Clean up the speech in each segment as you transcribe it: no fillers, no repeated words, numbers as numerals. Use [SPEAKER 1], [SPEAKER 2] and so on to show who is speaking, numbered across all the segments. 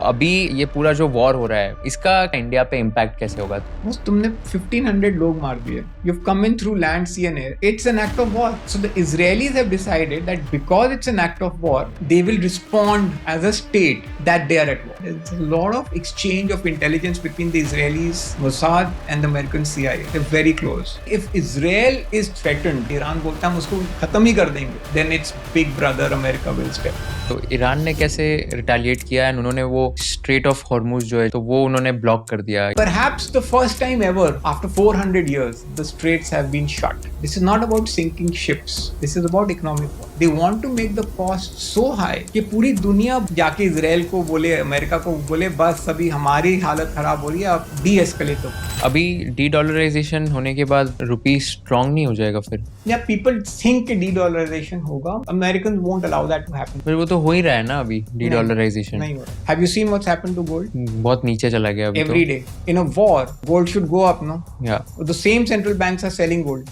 [SPEAKER 1] अभी ये पूरा जो वॉर हो रहा है इसका इंडिया पे इम्पैक्ट कैसे होगा?
[SPEAKER 2] तुमने 1500 लोग मार दिए. You've come in through land, sea and air. It's an act of war. So the Israelis have decided that because it's an act of war, they will respond as a state that they are at war. There's a lot of exchange of intelligence between the Israelis, Mossad and the American CIA. They're very close. If Israel is threatened, Iran बोलता है हम उसको खत्म ही कर देंगे, then it's big brother America will step.
[SPEAKER 1] तो Iran ने कैसे रिटेलिएट किया है? उन्होंने वो स्ट्रेट ऑफ हॉर्मुज जो है तो वो उन्होंने ब्लॉक कर दिया.
[SPEAKER 2] Perhaps the first time ever after 400 years the straits have been shut. This is not about sinking ships. This is about economic war. They want to make the cost so high कि पूरी दुनिया जाके Israel को बोले, America को बोले बस अभी हमारी हालत खराब हो रही है, आप de-escalate हो.
[SPEAKER 1] अभी de-dollarization होने के बाद रुपी स्ट्रांग नहीं हो जाएगा फिर?
[SPEAKER 2] Yeah, people think कि de-dollarization होगा. Americans won't allow that to happen.
[SPEAKER 1] फिर वो तो हो ही रहा है ना अभी de-dollarization.
[SPEAKER 2] नहीं हो रहा. Have you seen what's happened to gold?
[SPEAKER 1] बहुत नीचे चला गया अभी.
[SPEAKER 2] Every day. In a war, gold should go up, no?
[SPEAKER 1] Yeah.
[SPEAKER 2] The same central banks are selling gold.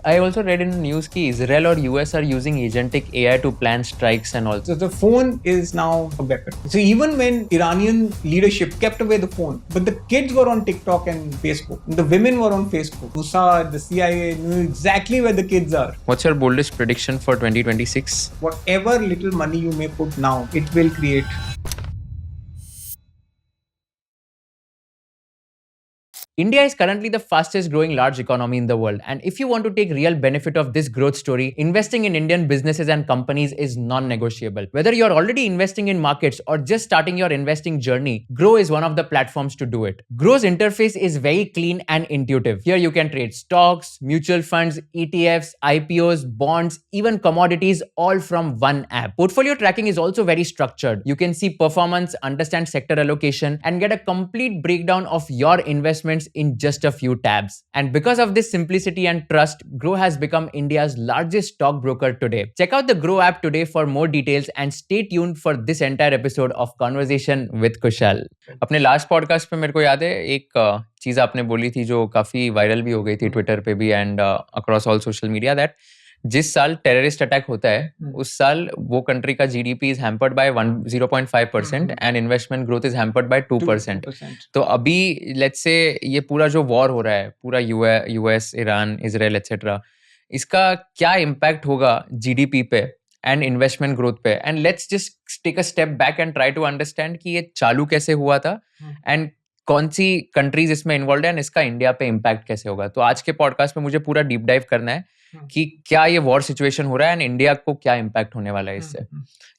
[SPEAKER 1] I also read in the news कि Israel और US are using agentic AI to plan strikes and all.
[SPEAKER 2] So the phone is now a weapon. So even when Iranian leadership kept away the phone, but the kids were on TikTok and Facebook. The women were on Facebook. Mossad, the CIA knew exactly where the kids are.
[SPEAKER 1] What's your boldest prediction for 2026?
[SPEAKER 2] Whatever little money you may put now, it will create.
[SPEAKER 1] India is currently the fastest growing large economy in the world, and if you want to take real benefit of this growth story, investing in Indian businesses and companies is non-negotiable. Whether you're already investing in markets or just starting your investing journey, Grow is one of the platforms to do it. Grow's interface is very clean and intuitive. Here you can trade stocks, mutual funds, ETFs, IPOs, bonds, even commodities, all from one app. Portfolio tracking is also very structured. You can see performance, understand sector allocation, and get a complete breakdown of your investments in just a few tabs. And because of this simplicity and trust, Grow has become India's largest stockbroker today. Check out the Grow app today for more details and stay tuned for this entire episode of Conversation with Kushal. अपने last podcast पे मेरे को याद है एक चीज आपने बोली थी जो काफी वायरल भी हो गई थी ट्विटर पे भी and across all social media, that जिस साल टेररिस्ट अटैक होता है उस साल वो कंट्री का GDP is hampered by 0.5% and investment growth is hampered by 2%. तो अभी लेट्स से ये पूरा जो वॉर हो रहा है पूरा यूएस, ईरान, इजराइल एटसेट्रा, इसका क्या इम्पैक्ट होगा जीडीपी पे एंड इन्वेस्टमेंट ग्रोथ पे? And let's just take a step back and try to understand कि ये चालू कैसे हुआ था एंड कौन सी कंट्रीज इसमें इन्वॉल्व है एंड इसका इंडिया पे इम्पैक्ट कैसे होगा. तो आज के पॉडकास्ट में मुझे पूरा डीप डाइव करना है कि क्या ये वॉर सिचुएशन हो रहा है एंड इंडिया को क्या इम्पैक्ट होने वाला है इससे.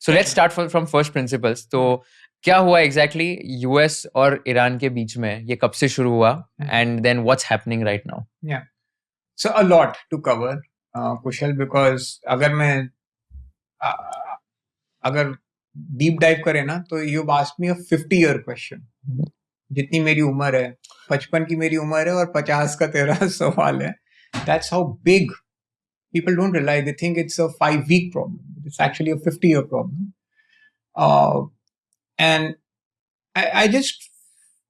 [SPEAKER 1] So let's start from first principles. तो क्या हुआ एग्जैक्टली यूएस और ईरान के बीच में, ये कब से शुरू हुआ and then what's happening right now?
[SPEAKER 2] Yeah. So a lot to cover, Kushal, because अगर डीप डाइव करें ना तो you asked me a 50-year question. जितनी मेरी उम्र है, 55 की मेरी उम्र है और 50 का तेरा सवाल है. That's how big. People don't realize. They think it's a 5-week problem. It's actually a 50-year problem. And I just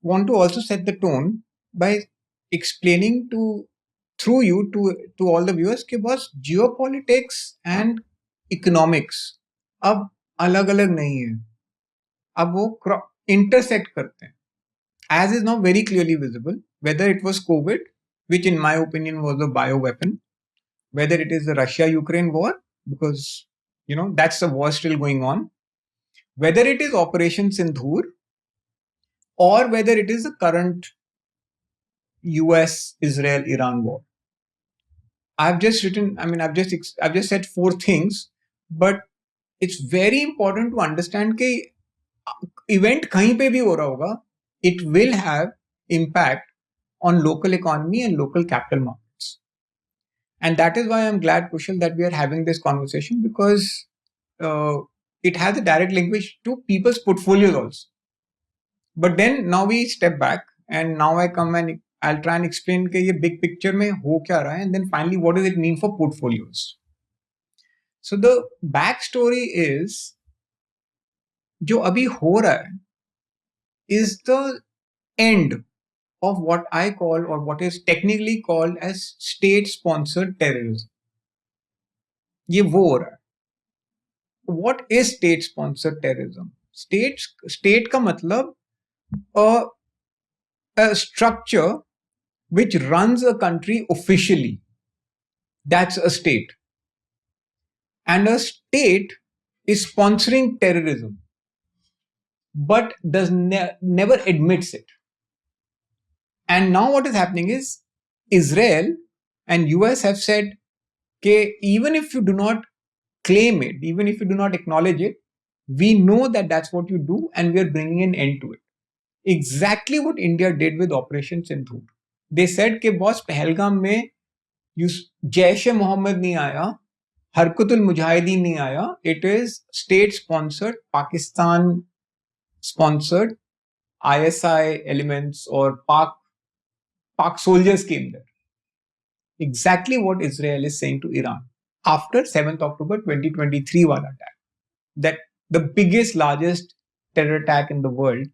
[SPEAKER 2] want to also set the tone by explaining through you to all the viewers कि बस geopolitics and economics अब अलग-अलग नहीं है. अब वो intersect करते हैं. As is now very clearly visible, whether it was COVID, which in my opinion was a bioweapon, whether it is the Russia-Ukraine war, because, that's the war still going on, whether it is Operation Sindhur, or whether it is the current US-Israel-Iran war. I've just said 4 things, but it's very important to understand that event kahin pe bhi ho raha hoga, it will have impact on local economy and local capital markets. And that is why I'm glad, Kushal, that we are having this conversation, because it has a direct linkage to people's portfolios also. But then now we step back and now I come and I'll try and explain कि ये big picture में हो क्या रहा है, and then finally what does it mean for portfolios. So the backstory is जो अभी हो रहा है is the end of what I call, or what is technically called as state-sponsored terrorism. ये वो हो रहा है. What is state-sponsored terrorism? State का मतलब a, a structure which runs a country officially. That's a state. And a state is sponsoring terrorism, but never admits it. And now what is happening is Israel and US have said, okay, even if you do not claim it, even if you do not acknowledge it, we know that that's what you do, and we are bringing an end to it. Exactly what India did with Operation Sindhu. They said कि boss Pahalgam में जैश मोहम्मद नहीं आया, हरकतुल मुजाहिदीन नहीं आया. It is state sponsored, Pakistan sponsored ISI elements or Pak soldiers came there. Exactly what Israel is saying to Iran after 7th October 2023 wala attack. That the biggest, largest terror attack in the world,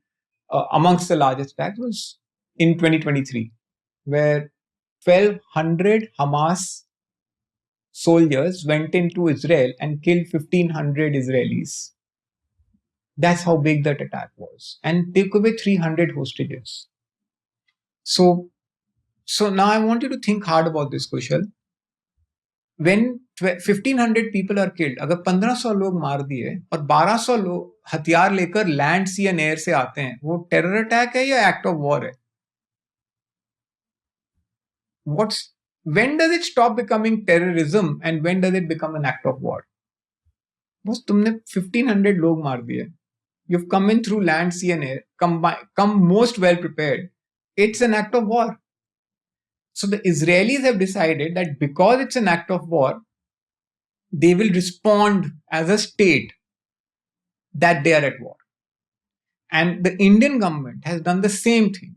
[SPEAKER 2] amongst the largest attacks, was in 2023, where 1,200 Hamas soldiers went into Israel and killed 1,500 Israelis. That's how big that attack was. And they took away 300 hostages. So now I want you to think hard about this, Kushal. When 1,500 people are killed, अगर 1,500 लोग मार दिए और 1,200 लोग हथियार लेकर land C and air से आते हैं, वो टेरर अटैक है या एक्ट ऑफ वॉर है? When does it stop becoming terrorism and when does it become an act of war? बस तुमने 1,500 लोग मार दिए. You've come in through land, sea and air, come most well prepared. It's an act of war. So the Israelis have decided that because it's an act of war, they will respond as a state that they are at war. And the Indian government has done the same thing.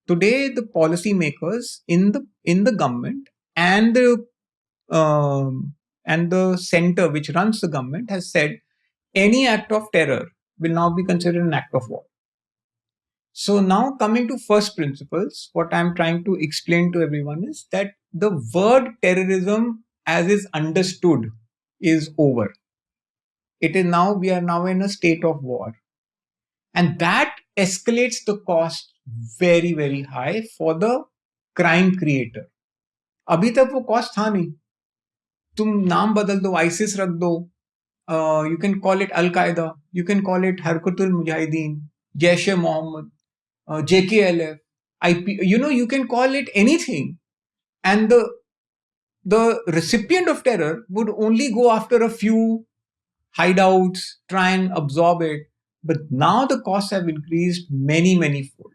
[SPEAKER 2] Today, the policymakers in the government and the center which runs the government has said any act of terror will now be considered an act of war. So now coming to first principles, what I'm trying to explain to everyone is that the word terrorism as is understood is over. We are now in a state of war. And that escalates the cost very, very high for the crime creator. अभी तक वो cost था नहीं. तुम नाम बदल दो, ISIS रख दो, you can call it Al-Qaeda, you can call it Harkatul Mujahideen, Jaish-e-Mohammed, JKLF, you can call it anything. And the recipient of terror would only go after a few hideouts, try and absorb it. But now the costs have increased many, many fold.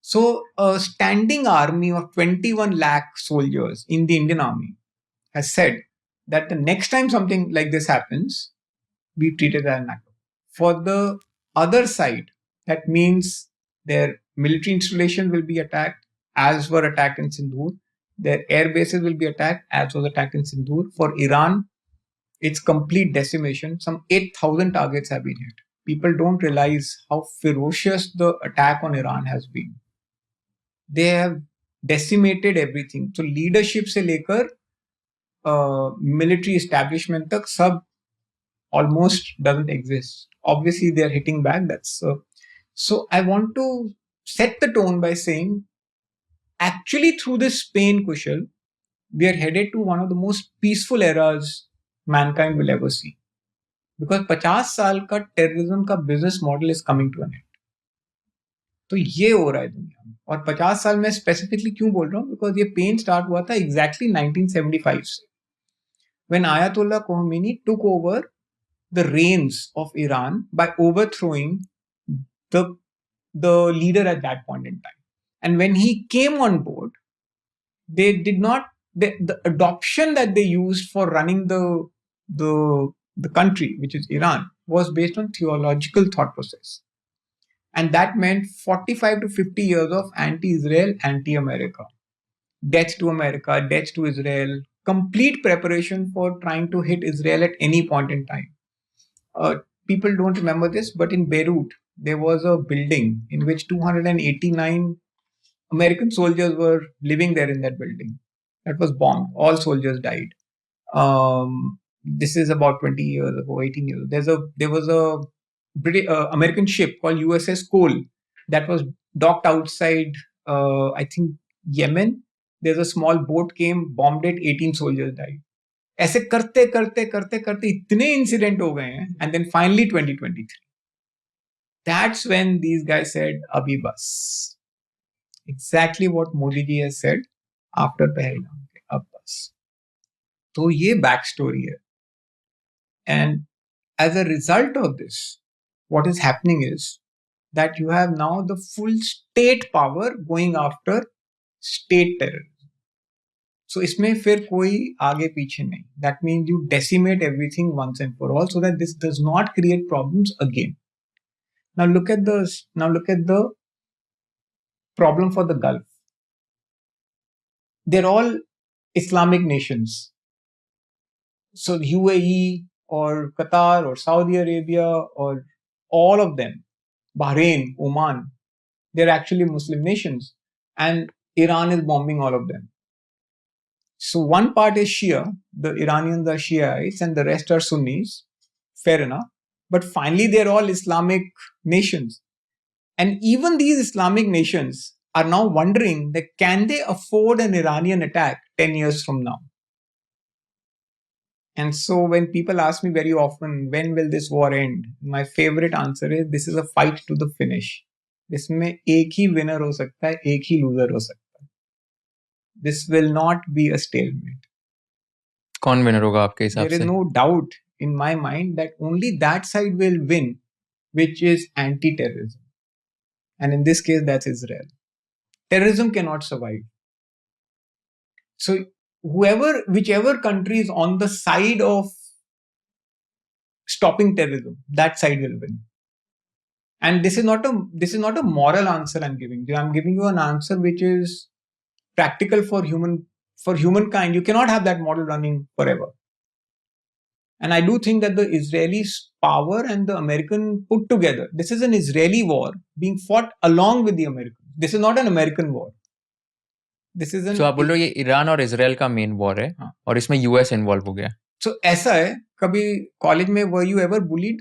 [SPEAKER 2] So a standing army of 21 lakh soldiers in the Indian Army has said that the next time something like this happens, we treat it as an act. For the other side, that means their military installations will be attacked as were attacked in Sindhur. Their air bases will be attacked as was attacked in Sindhur. For Iran, it's complete decimation. Some 8,000 targets have been hit. People don't realize how ferocious the attack on Iran has been. They have decimated everything. So leadership se lekar military establishment tak sab almost doesn't exist. Obviously, they're hitting back. So I want to set the tone by saying, actually, through this pain, Kushal, we are headed to one of the most peaceful eras mankind will ever see. Because 50 साल का terrorism का business model is coming to an end. तो ये हो रहा है दुनिया में. और 50 साल में स्पेसिफिकली क्यों बोल रहा हूँ? बिकॉज ये पेन स्टार्ट हुआ था एग्जैक्टली 1975 से, when Ayatollah Khomeini took over the reins of Iran by overthrowing the leader at that point in time. And when he came on board, they did not, the adoption that they used for running the country, which is Iran, was based on theological thought process. And that meant 45 to 50 years of anti-Israel, anti-America. Death to America, death to Israel, complete preparation for trying to hit Israel at any point in time. People don't remember this, but in Beirut, there was a building in which 289 American soldiers were living there in that building. That was bombed. All soldiers died. This is about 20 years ago, 18 years ago. There was a American ship called USS Cole that was docked outside, I think, Yemen. There's a small boat came, bombed it, 18 soldiers died. ऐसे करते करते करते करते इतने incident हो गए हैं, and then finally 2023. That's when these guys said, "Abhi bas." Exactly what Modi ji has said after Pahalgam. Ab bas. तो ये बैक स्टोरी है. And as a result of this, what is happening is that you have now the full state power going after state terrorism. So इसमें फिर कोई आगे पीछे नहीं. That means you decimate everything once and for all so that this does not create problems again. Now look at the problem for the Gulf. They're all Islamic nations. So UAE or Qatar or Saudi Arabia or all of them, Bahrain, Oman, they're actually Muslim nations, and Iran is bombing all of them. So one part is Shia, the Iranians are Shiites and the rest are Sunnis, fair enough. But finally, they're all Islamic nations. And even these Islamic nations are now wondering that can they afford an Iranian attack 10 years from now? And so when people ask me very often, when will this war end? My favorite answer is this is a fight to the finish. इसमें एक ही winner हो सकता है, एक ही loser हो सकता है. This will not be a stalemate.
[SPEAKER 1] कौन विनर होगा आपके हिसाब
[SPEAKER 2] There
[SPEAKER 1] से?
[SPEAKER 2] is no doubt in my mind that only that side will win, which is anti-terrorism. And in this case, that's Israel. Terrorism cannot survive. So whichever country is on the side of stopping terrorism, that side will win. And this is not a moral answer I'm giving you. I'm giving you an answer which is practical for humankind. You cannot have that model running forever. And I do think that the Israeli power and the American put together, this is an Israeli war being fought along with the Americans. This is not an American war. This is an.
[SPEAKER 1] So आप बोल रहे हो ये Iran और Israel का main war है और इसमें यूएस इन्वॉल्व हो गया.
[SPEAKER 2] So ऐसा है, कभी कॉलेज में were you ever bullied?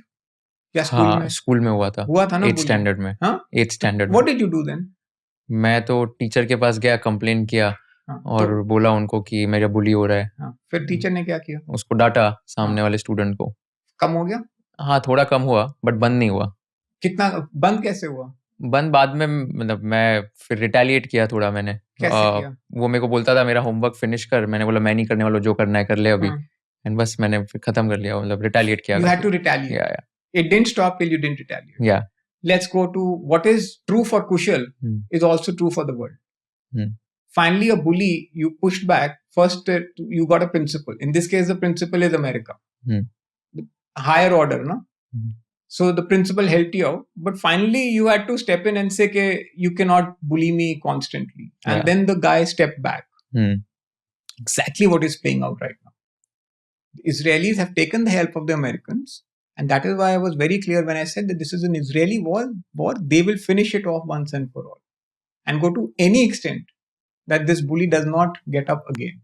[SPEAKER 2] या स्कूल में?
[SPEAKER 1] स्कूल में हुआ था
[SPEAKER 2] ना
[SPEAKER 1] 8th स्टैंडर्ड में.
[SPEAKER 2] हाँ?
[SPEAKER 1] 8th standard
[SPEAKER 2] What did you do then?
[SPEAKER 1] मैं तो टीचर के पास गया, कंप्लेन किया और बोला उनको कि मेरा बुली हो रहा है.
[SPEAKER 2] फिर टीचर ने क्या किया?
[SPEAKER 1] उसको डांटा सामने वाले स्टूडेंट को.
[SPEAKER 2] कम हो गया?
[SPEAKER 1] हाँ, थोड़ा कम हुआ बट बंद नहीं हुआ.
[SPEAKER 2] कितना बंद कैसे हुआ?
[SPEAKER 1] बंद बाद में, मतलब मैं फिर रिटेलिएट किया थोड़ा मैंने.
[SPEAKER 2] कैसे किया?
[SPEAKER 1] वो मेरे को बोलता था मेरा होमवर्क फिनिश कर, मैंने बोला मैं नहीं करने वाला, जो करना है कर ले अभी. एंड बस मैंने फिर खत्म कर लिया, मतलब रिटेलिएट किया.
[SPEAKER 2] You had to retaliate.
[SPEAKER 1] Yeah.
[SPEAKER 2] It didn't stop till you didn't retaliate.
[SPEAKER 1] Yeah.
[SPEAKER 2] Let's go to what is true for Kushal is also true for the world. Finally, a bully, you pushed back. First, you got a principal. In this case, the principal is America. The higher order, no? So the principal helped you out. But finally, you had to step in and say, okay, you cannot bully me constantly. And then the guy stepped back. Exactly what is playing out right now. The Israelis have taken the help of the Americans. And that is why I was very clear when I said that this is an Israeli war. They will finish it off once and for all. And go to any extent that this bully does not get up again.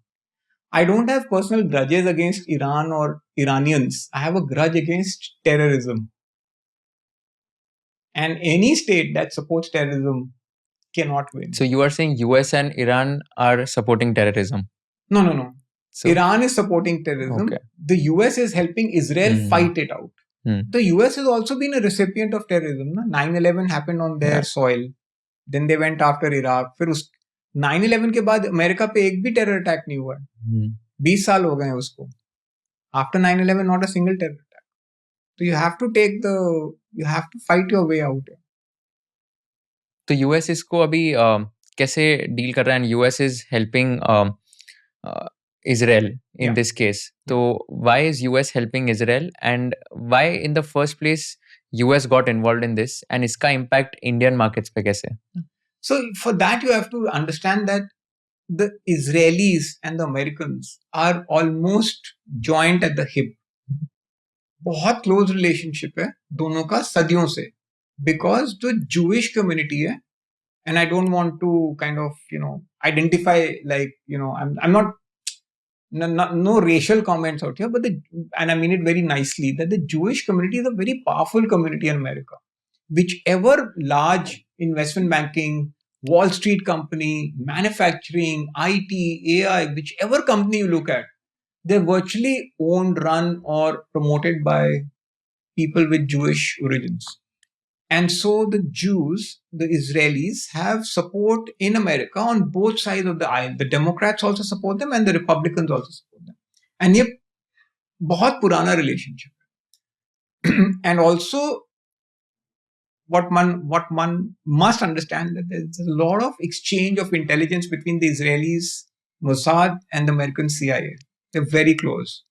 [SPEAKER 2] I don't have personal grudges against Iran or Iranians. I have a grudge against terrorism. And any state that supports terrorism cannot win.
[SPEAKER 1] So you are saying US and Iran are supporting terrorism?
[SPEAKER 2] No. So, Iran is supporting terrorism.
[SPEAKER 1] Okay.
[SPEAKER 2] The US is helping Israel fight it out. The US has also been a recipient of terrorism. 9/11 happened on their soil. Then they went after Iraq. फिर उस 9/11 के बाद America पे एक भी terror attack नहीं हुआ है. 20 साल हो गए हैं उसको. After 9/11, not a single terror attack. So you have to fight your way out.
[SPEAKER 1] तो यूएस इसको अभी कैसे डील कर रहा है? US is helping Israel in this case. So why is US helping Israel, and why in the first place US got involved in this, and इसका impact Indian markets पे कैसे?
[SPEAKER 2] So for that you have to understand that the Israelis and the Americans are almost joined at the hip. बहुत close relationship है दोनों का सदियों से, because the Jewish community है, and I don't want to kind of identify like I'm not no racial comments out here, but and I mean it very nicely, that the Jewish community is a very powerful community in America. Whichever large investment banking, Wall Street company, manufacturing, IT, AI, whichever company you look at, they're virtually owned, run, or promoted by people with Jewish origins. And so the Jews, the Israelis, have support in America on both sides of the aisle. The Democrats also support them and the Republicans also support them. And ये बहुत पुराना relationship. And also what one must understand, that there's a lot of exchange of intelligence between the Israelis, Mossad, and the American CIA. They're very close.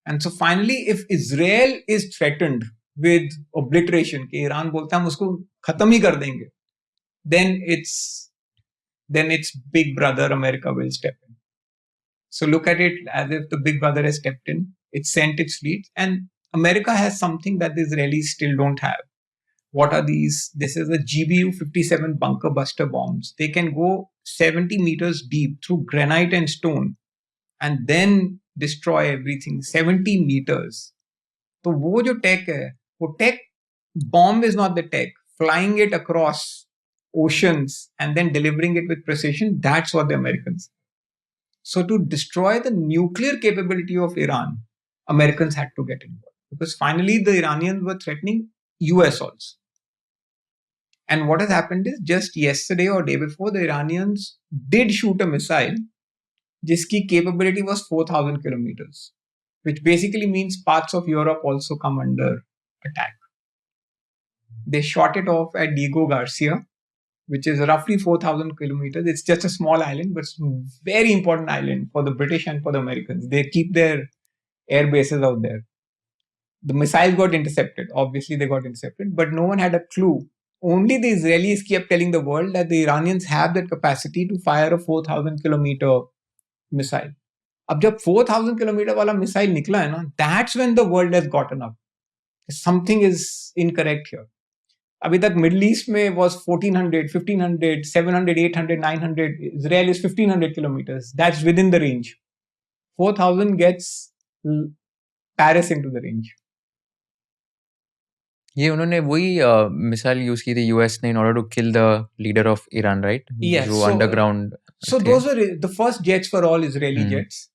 [SPEAKER 2] And so finally, if Israel is threatened with obliteration, कि Iran बोलता है हम उसको खत्म ही कर देंगे, then it's big brother America will step in. So look at it as if the big brother has stepped in. It sent its fleet, and America has something that the Israelis still don't have. What are these? This is a GBU-57 bunker buster bombs. They can go 70 meters deep through granite and stone and then destroy everything 70 meters. So वो जो tech है, वो tech bomb is not the tech. Flying it across oceans and then delivering it with precision, that's what the Americans. So to destroy the nuclear capability of Iran, Americans had to get involved, because finally the Iranians were threatening US also. And what has happened is, just yesterday or day before, the Iranians did shoot a missile jiski capability was 4,000 kilometers, which basically means parts of Europe also come under attack. They shot it off at Diego Garcia, which is roughly 4,000 kilometers. It's just a small island, but it's a very important island for the British and for the Americans. They keep their air bases out there. The missiles got intercepted. Obviously, they got intercepted, but no one had a clue. Only the Israelis kept telling the world that the Iranians have that capacity to fire a 4,000 kilometer missile. अब जब 4,000 kilometer वाला missile निकला है ना, that's when the world has gotten up. Something is incorrect here. अभी तक middle east में was 1400, 1500, 700, 800, 900. Israel is 1500 kilometers. That's within the range. 4,000 gets Paris into the range.
[SPEAKER 1] ये उन्होंने वही मिसाइल यूज की थी यूएस ने in order to kill the leader of Iran, right?
[SPEAKER 2] Yes.
[SPEAKER 1] जो
[SPEAKER 2] So,
[SPEAKER 1] underground
[SPEAKER 2] so those were the first jets for all Israeli jets.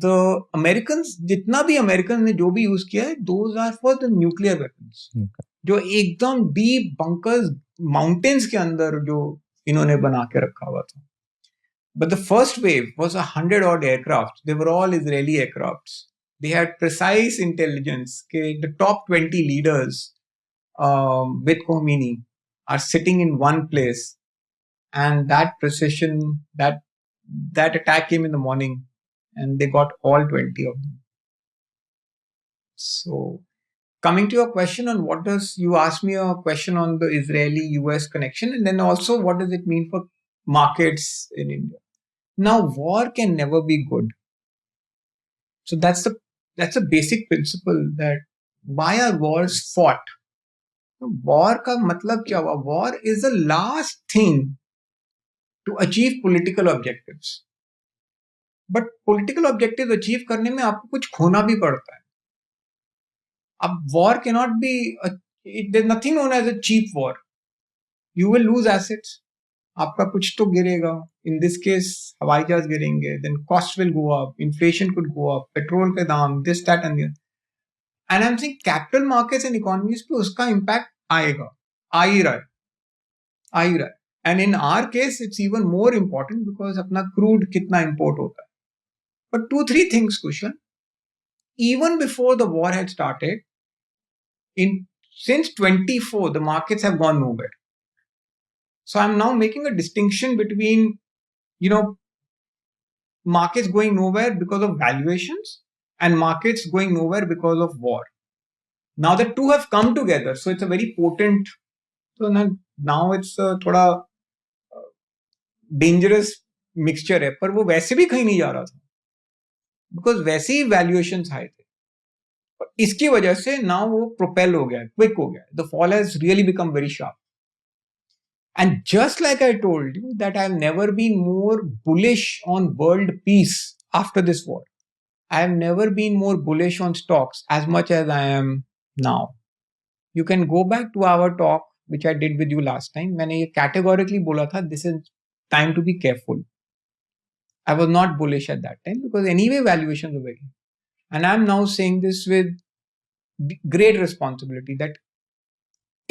[SPEAKER 2] The Americans, जितना भी Americans ने जो भी यूज किया है, those are for the nuclear weapons. जो एकदम deep bunkers, mountains के अंदर जो इन्होंने बना के रखा हुआ था. But the first wave was 100 odd aircraft. They were all Israeli aircrafts. They had precise intelligence. Okay, the top 20 leaders with Khomeini are sitting in one place, and that precision, that attack came in the morning, and they got all 20 of them. So, coming to your question on you asked me a question on the Israeli-US connection, and then also what does it mean for markets in India? Now, war can never be good. So that's a basic principle, that why are wars fought? War का मतलब क्या हुआ? War is the last thing to achieve political objectives. But political objectives achieve करने में आपको कुछ खोना भी पड़ता है. अब war cannot be there's nothing known as a cheap war. You will lose assets. आपका कुछ तो गिरेगा. In this case, हवाई जहाज गिरेंगे. Then costs will go up. Inflation could go up. Petrol के दाम, this, that, and the. And I'm saying capital markets and economies पे उसका impact आएगा. आ ही रहा है. And in our case, it's even more important because अपना crude कितना import होता है. But 2-3 things, Kushal. Even before the war had started, since 24, the markets have gone nowhere. So I'm now making a distinction between, markets going nowhere because of valuations and markets going nowhere because of war. Now the two have come together, so it's a very potent. So now it's a थोड़ा dangerous mixture है, पर वो वैसे भी कहीं नहीं जा रहा था, because वैसे ही valuations high थे. पर इसकी वजह से now वो propel हो गया, quick हो गया. The fall has really become very sharp. And just like I told you that I've never been more bullish on world peace after this war. I have never been more bullish on stocks as much as I am now. You can go back to our talk, which I did with you last time. मैंने ये categorically बोला था, this is time to be careful. I was not bullish at that time because anyway valuations were very. And I'm now saying this with great responsibility that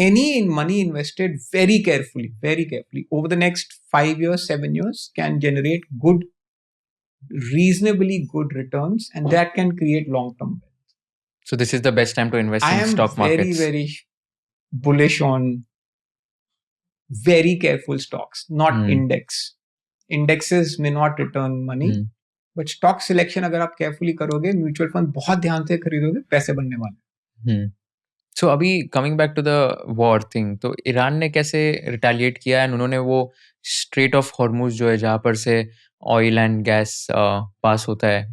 [SPEAKER 2] any money invested very carefully over the next 5 years, 7 years can generate good, reasonably good returns, and that can create long-term wealth.
[SPEAKER 1] So this is the best time to invest
[SPEAKER 2] I
[SPEAKER 1] in
[SPEAKER 2] am
[SPEAKER 1] stock markets.
[SPEAKER 2] very bullish on very careful stocks, not index. Indexes may not return money, but stock selection अगर आप carefully करोगे, mutual fund बहुत ध्यान से खरीदोगे, पैसे बनने वाले.
[SPEAKER 1] सो अभी coming back to the war thing, तो ईरान ने कैसे रिटेलिएट किया एंड उन्होंने वो स्ट्रेट ऑफ हॉर्मुज जो है जहाँ पर से ऑयल एंड गैस पास होता है,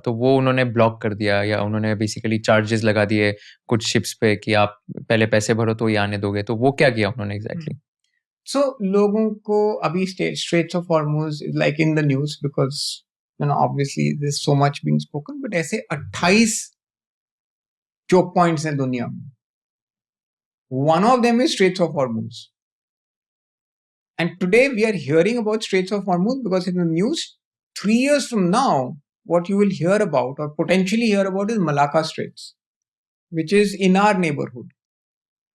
[SPEAKER 1] तो वो उन्होंने ब्लॉक कर दिया या उन्होंने बेसिकली चार्जेस लगा दिए कुछ शिप्स पे कि आप पहले पैसे भरो तो ये आने दोगे, तो वो क्या किया उन्होंने एग्जैक्टली?
[SPEAKER 2] So लोगों को अभी Straits of Hormuz is like in the news because obviously there's so much being spoken, but ऐसे 28 choke points हैं दुनिया में. One of them is Straits of Hormuz. And today we are hearing about Straits of Hormuz because in the news, 3 years from now, what you will hear about or potentially hear about is Malacca Straits, which is in our neighborhood.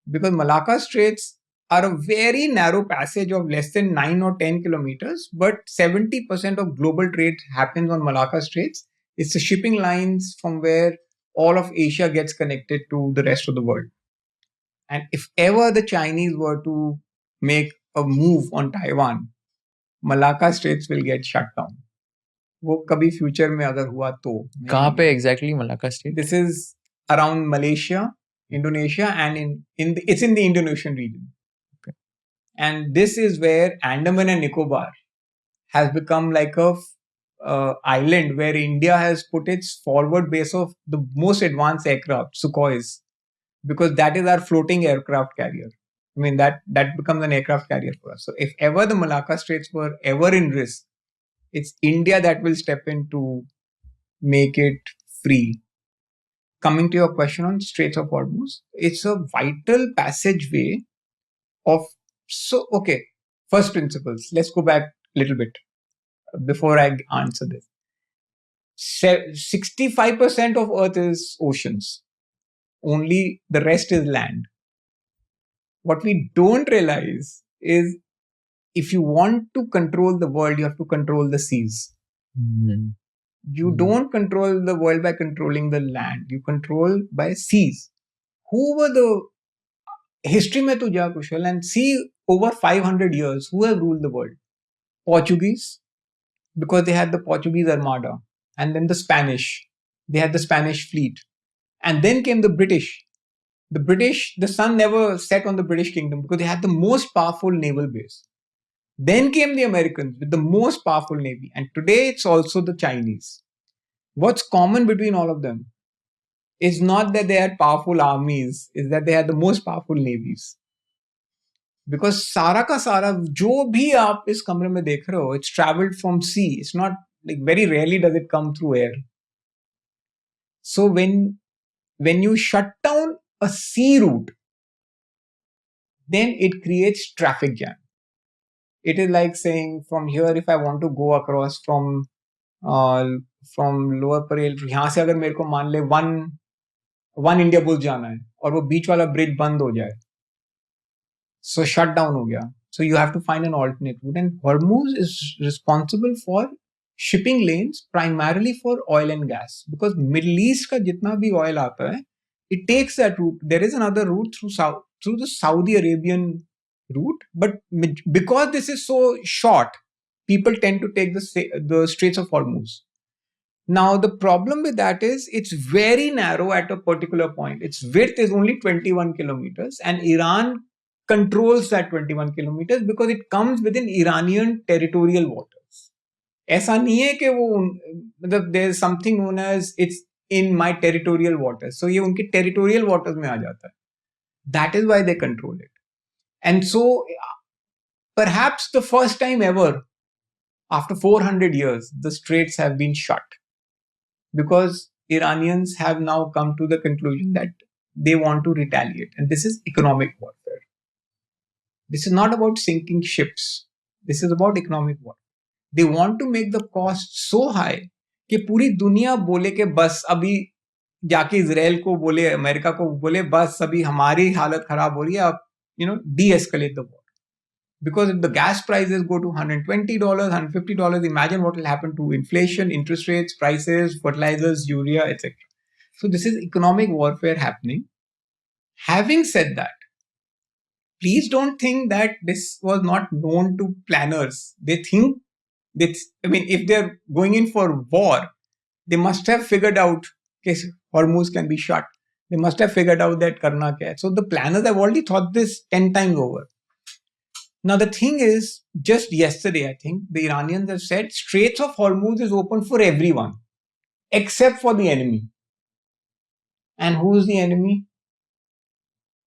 [SPEAKER 2] Because Malacca Straits are a very narrow passage of less than 9 or 10 kilometers, but 70% of global trade happens on Malacca Straits. It's the shipping lines from where all of Asia gets connected to the rest of the world. And if ever the Chinese were to make a move on Taiwan, Malacca Straits will get shut down. वो कभी future में अगर हुआ तो
[SPEAKER 1] कहाँ पे exactly Malacca straight?
[SPEAKER 2] This is around Malaysia, Indonesia, and it's in the Indonesian region. Okay. And this is where Andaman and Nicobar has become like a island where India has put its forward base of the most advanced aircraft, Sukhois, because that is our floating aircraft carrier. I mean, that becomes an aircraft carrier for us. So if ever the Malacca Straits were ever in risk, it's India that will step in to make it free. Coming to your question on Straits of Hormuz, it's a vital passageway of, first principles. Let's go back a little bit before I answer this. 65% of Earth is oceans. Only the rest is land. What we don't realize is if you want to control the world, you have to control the seas. You don't control the world by controlling the land. You control by seas. Who were the history mein tu ja, Kushal, and see over 500 years who have ruled the world? Portuguese, because they had the Portuguese Armada, and then the Spanish. They had the Spanish fleet, and then came the British. The British, the sun never set on the British kingdom because they had the most powerful naval base. Then came the Americans with the most powerful navy, and today it's also the Chinese. What's common between all of them is not that they had powerful armies, is that they had the most powerful navies. Because सारा का सारा जो भी आप इस कमरे में देख रहे हो, it's traveled from sea. It's not like very rarely does it come through air. So when you shut down a sea route, then it creates traffic jam. It is like saying from here, if I want to go across from Lower Parel, यहाँ से अगर मेरे को मान ले one India bull जाना है और वो बीच वाला ब्रिज बंद हो जाए, so shut down हो गया. So you have to find an alternate route, and Hormuz is responsible for shipping lanes primarily for oil and gas because Middle East का जितना भी oil आता है, it takes that route. There is another route through the Saudi Arabian route, but because this is so short, people tend to take the Straits of Hormuz. Now the problem with that is it's very narrow at a particular point. Its width is only 21 kilometers, and Iran controls that 21 kilometers because it comes within Iranian territorial waters. ऐसा नहीं है कि वो मतलब there is something known as it's in my territorial waters. So ये उनके territorial waters में आ जाता है. That is why they control it. And so perhaps the first time ever after 400 years, the straits have been shut. because Iranians have now come to the conclusion that they want to retaliate. And this is economic warfare. This is not about sinking ships. This is about economic war. They want to make the cost so high कि पूरी दुनिया बोले कि बस अभी जाके Israel को बोले, अमेरिका को बोले, बस अभी हमारी हालत खराब हो रही है, आप de-escalate the war. Because if the gas prices go to $120, $150, imagine what will happen to inflation, interest rates, prices, fertilizers, urea, etc. So this is economic warfare happening. Having said that, please don't think that this was not known to planners. They think that, if they're going in for war, they must have figured out case Hormuz can be shut. They must have figured out that karna kya hai. So the planners have already thought this 10 times over. Now the thing is, just yesterday, I think the Iranians have said Straits of Hormuz is open for everyone except for the enemy. And who's the enemy?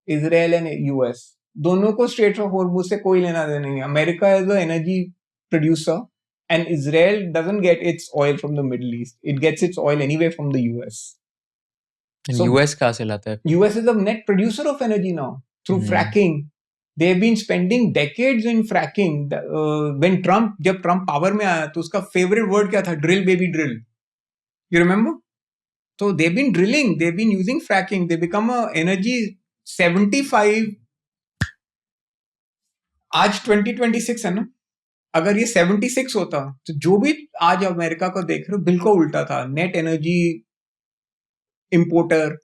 [SPEAKER 2] Israel and US. दोनों को Straits of Hormuz से कोई लेना देना नहीं. America is an energy producer and Israel doesn't get its oil from the Middle East. It gets its oil anyway from the US.
[SPEAKER 1] And so US कहाँ से लाता है?
[SPEAKER 2] US is a net producer of energy now through fracking. They've been spending decades in fracking. When जब Trump power में आया तो उसका favorite word क्या था? Drill baby drill. You remember? So they've been drilling. They've been using fracking. They become a energy 75. आज 2026 है ना. अगर ये 76 होता तो जो भी आज अमेरिका को देख रहे हो बिल्कुल उल्टा था. Net energy importer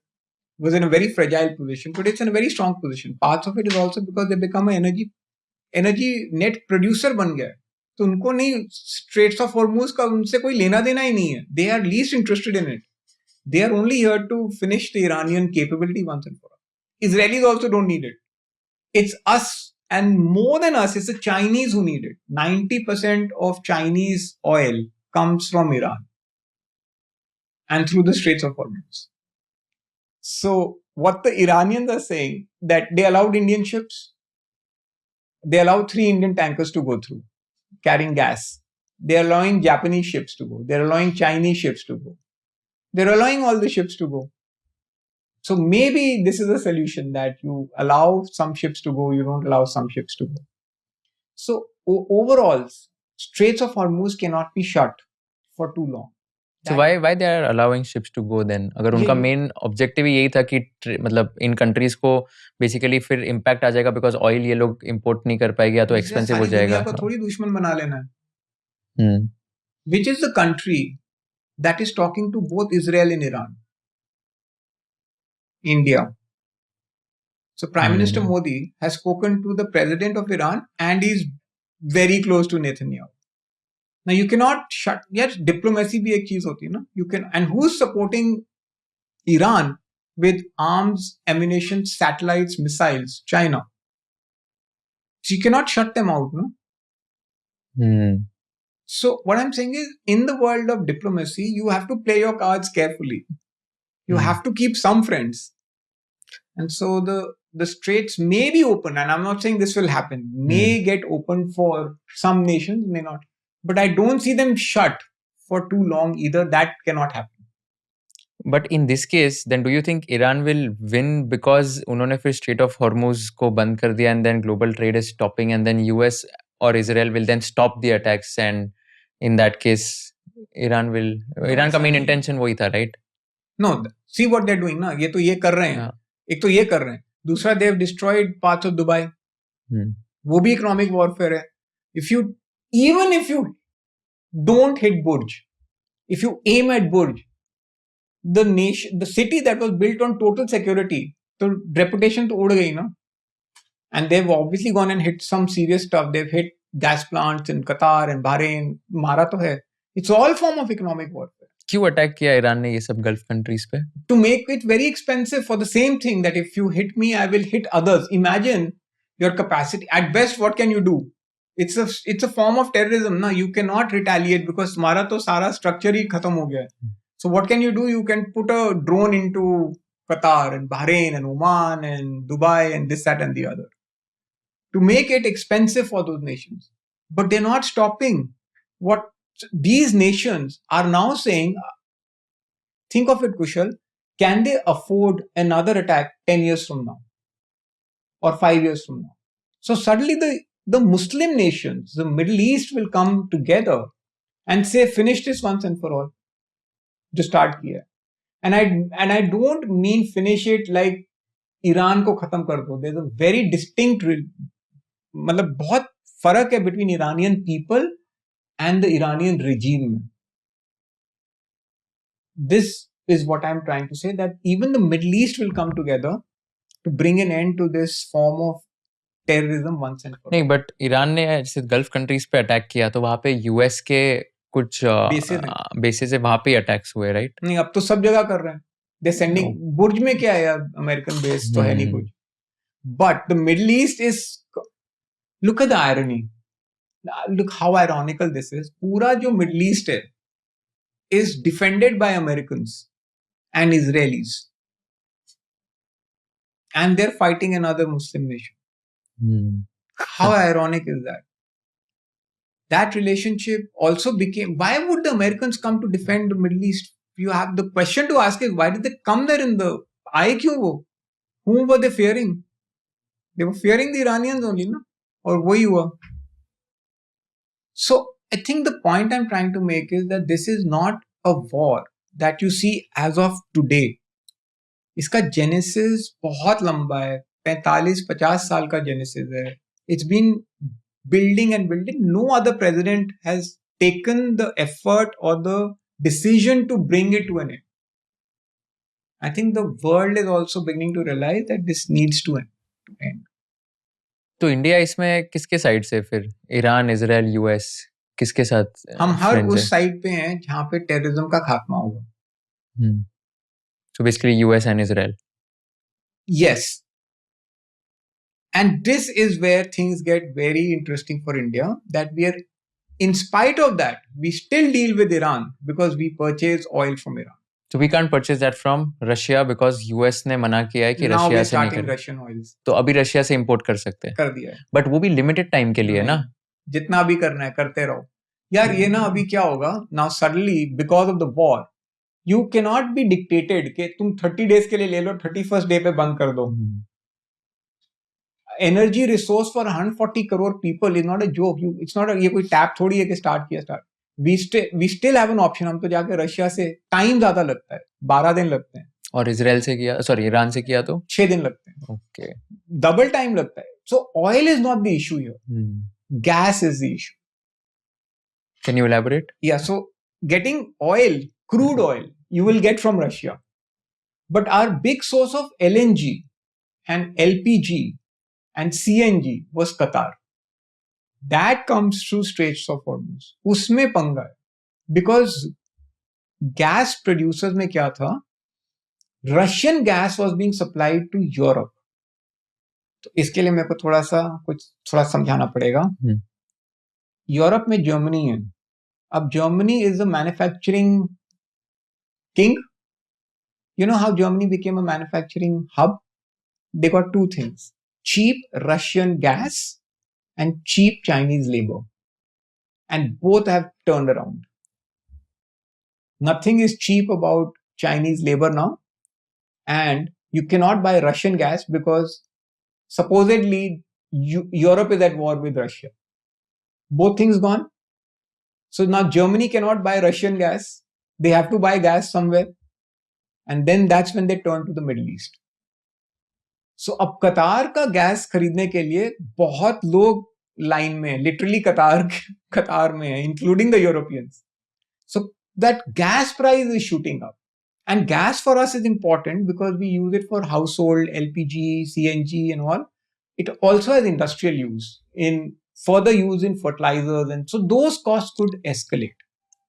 [SPEAKER 2] was in a very fragile position. Today it's in a very strong position. Parts of it is also because they become an energy net producer बन गया है. तो उनको नहीं Straits of Hormuz का उनसे कोई लेना देना ही नहीं है. They are least interested in it. They are only here to finish the Iranian capability once and for all. Israelis also don't need it. It's us, and more than us, it's the Chinese who need it. 90% of Chinese oil comes from Iran and through the Straits of Hormuz. So what the Iranians are saying, that they allowed Indian ships, they allowed 3 Indian tankers to go through carrying gas. They're allowing Japanese ships to go. They're allowing Chinese ships to go. They're allowing all the ships to go. So maybe this is a solution, that you allow some ships to go, you don't allow some ships to go. So overall, Straits of Hormuz cannot be shut for too long.
[SPEAKER 1] So why they are allowing ships to go then? अगर उनका main objective ही यही था कि मतलब इन countries को basically फिर impact आ जाएगा because oil ये लोग import नहीं कर पाएंगे या तो expensive हो जाएगा.
[SPEAKER 2] दुनिया को थोड़ी दुश्मन बना लेना है. Which is the country that is talking to both Israel and Iran? India. So Prime Minister Modi has spoken to the president of Iran and is very close to Netanyahu. Now you cannot shut. Yes, diplomacy भी एक चीज होती है ना. You can, and who's supporting Iran with arms, ammunition, satellites, missiles? China. So you cannot shut them out, no. So what I'm saying is, in the world of diplomacy, you have to play your cards carefully. You have to keep some friends. And so the straits may be open, and I'm not saying this will happen, may get open for some nations, may not. But I don't see them shut for too long either. That cannot happen.
[SPEAKER 1] But in this case, then do you think Iran will win because उन्होंने फिर Strait of Hormuz को बंद कर दिया and then global trade is stopping and then US or Israel will then stop the attacks and in that case Iran का main intention वही था, right?
[SPEAKER 2] No, see what they're doing ना. ये तो ये कर रहे हैं. एक तो ये कर रहे हैं. दूसरा they have destroyed parts of Dubai. वो भी economic warfare है. Even if you don't hit Burj, if you aim at Burj, the city that was built on total security, so reputation to उड़ गई ना. And they've obviously gone and hit some serious stuff. They've hit gas plants in Qatar and Bahrain. मारा तो है. It's all form of economic warfare.
[SPEAKER 1] क्यों attack किया Iran ने ये सब गल्फ कंट्रीज पे?
[SPEAKER 2] To make it very expensive for the same thing, that if you hit me, I will hit others. Imagine your capacity. At best, what can you do? It's a form of terrorism. Na? You cannot retaliate because हमारा तो सारा structure ही खत्म हो गया है. So what can you do? You can put a drone into Qatar and Bahrain and Oman and Dubai and this, that and the other to make it expensive for those nations. But they're not stopping. What these nations are now saying, think of it, Kushal, can they afford another attack 10 years from now or 5 years from now? So suddenly the Muslim nations, the Middle East will come together and say, finish this once and for all. Just start here. And I don't mean finish it like Iran को खत्म कर दो. There's a very distinct, मतलब बहुत फर्क है between Iranian people and the Iranian regime. This is what I'm trying to say, that even the Middle East will come together to bring an end to this form of terrorism once and for all.
[SPEAKER 1] नहीं, but Iran ने जैसे gulf countries पे attack किया तो वहां पे US के कुछ बेसिस है, वहां पे अटैक्स हुए, राइट?
[SPEAKER 2] नहीं, अब तो सब जगह कर रहे हैं. दे सेंडिंग, बुर्ज में क्या है यार, अमेरिकन बेस तो है नहीं कुछ. But the middle east is, look at the irony, look how ironical this is. पूरा जो मिडिल ईस्ट है is defended by Americans and Israelis, and they're fighting another Muslim nation. How ironic is that? That relationship also became, why would the Americans come to defend the Middle East? You have the question to ask is, why did they come there in the IQ? Whom were they fearing? They were fearing the Iranians only, no? Or who you were? So I think the point I'm trying to make is that this is not a war that you see as of today. इसका genesis बहुत लंबा है, 45-50 साल का genesis है. It's been building and building. No other president has taken the effort or the decision to bring it to an end. I think the world is also beginning to realize that this needs to end.
[SPEAKER 1] तो India इसमें किसके side से फिर? Iran, Israel, US, किसके साथ?
[SPEAKER 2] हम हर उस side पे हैं जहां पे टेररिज्म का खात्मा होगा.
[SPEAKER 1] So basically US and Israel.
[SPEAKER 2] Yes. And this is where things get very interesting for India, that we are, in spite of that, we still deal with Iran because we purchase oil from Iran.
[SPEAKER 1] So we can't purchase that from Russia because US ने मना किया है कि Russia से नहीं करें.
[SPEAKER 2] Russian oils.
[SPEAKER 1] तो अभी रशिया से इंपोर्ट कर सकते हैं.
[SPEAKER 2] कर दिया है.
[SPEAKER 1] बट वो भी लिमिटेड टाइम के लिए ना.
[SPEAKER 2] जितना भी करना है करते रहो यार. ये ना अभी क्या होगा, now suddenly because of the war you can not be dictated कि तुम 30 डेज के लिए ले लो, 31st डे पे बंद कर दो. Energy resource for 140 crore people is not a joke. It's not, ये कोई टैप थोड़ी है कि स्टार्ट किया start. We still have an option. हम तो जाके रशिया से, टाइम ज्यादा लगता है, 12 दिन लगते हैं.
[SPEAKER 1] और इजराइल से किया, सॉरी ईरान से किया तो
[SPEAKER 2] 6 दिन लगते हैं.
[SPEAKER 1] ओके,
[SPEAKER 2] डबल टाइम लगता है. सो oil is not the issue here, gas is the issue.
[SPEAKER 1] Can you elaborate?
[SPEAKER 2] Yeah, so getting oil, crude oil, you will get from Russia. But our big source of LNG and LPG and CNG was Qatar. That comes through Straits of Hormuz. उसमें पंगा है. Because gas producers में क्या था? Russian gas was being supplied to Europe. तो इसके लिए मेरे को थोड़ा समझाना पड़ेगा. यूरोप में जर्मनी है. अब Germany is the manufacturing king. You know how Germany became a manufacturing hub? They got two things, cheap Russian gas and cheap Chinese labor, and both have turned around. Nothing is cheap about Chinese labor now, and you cannot buy Russian gas because supposedly Europe is at war with Russia. Both things gone. So now Germany cannot buy Russian gas. They have to buy gas somewhere. And then that's when they turn to the Middle East. So अब कतार का gas खरीदने के लिए बहुत लोग line में हैं. Literally कतार में हैं, including the Europeans. So that gas price is shooting up. And gas for us is important because we use it for household, LPG, CNG and all. It also has industrial use, in further use in fertilizers. And so those costs could escalate.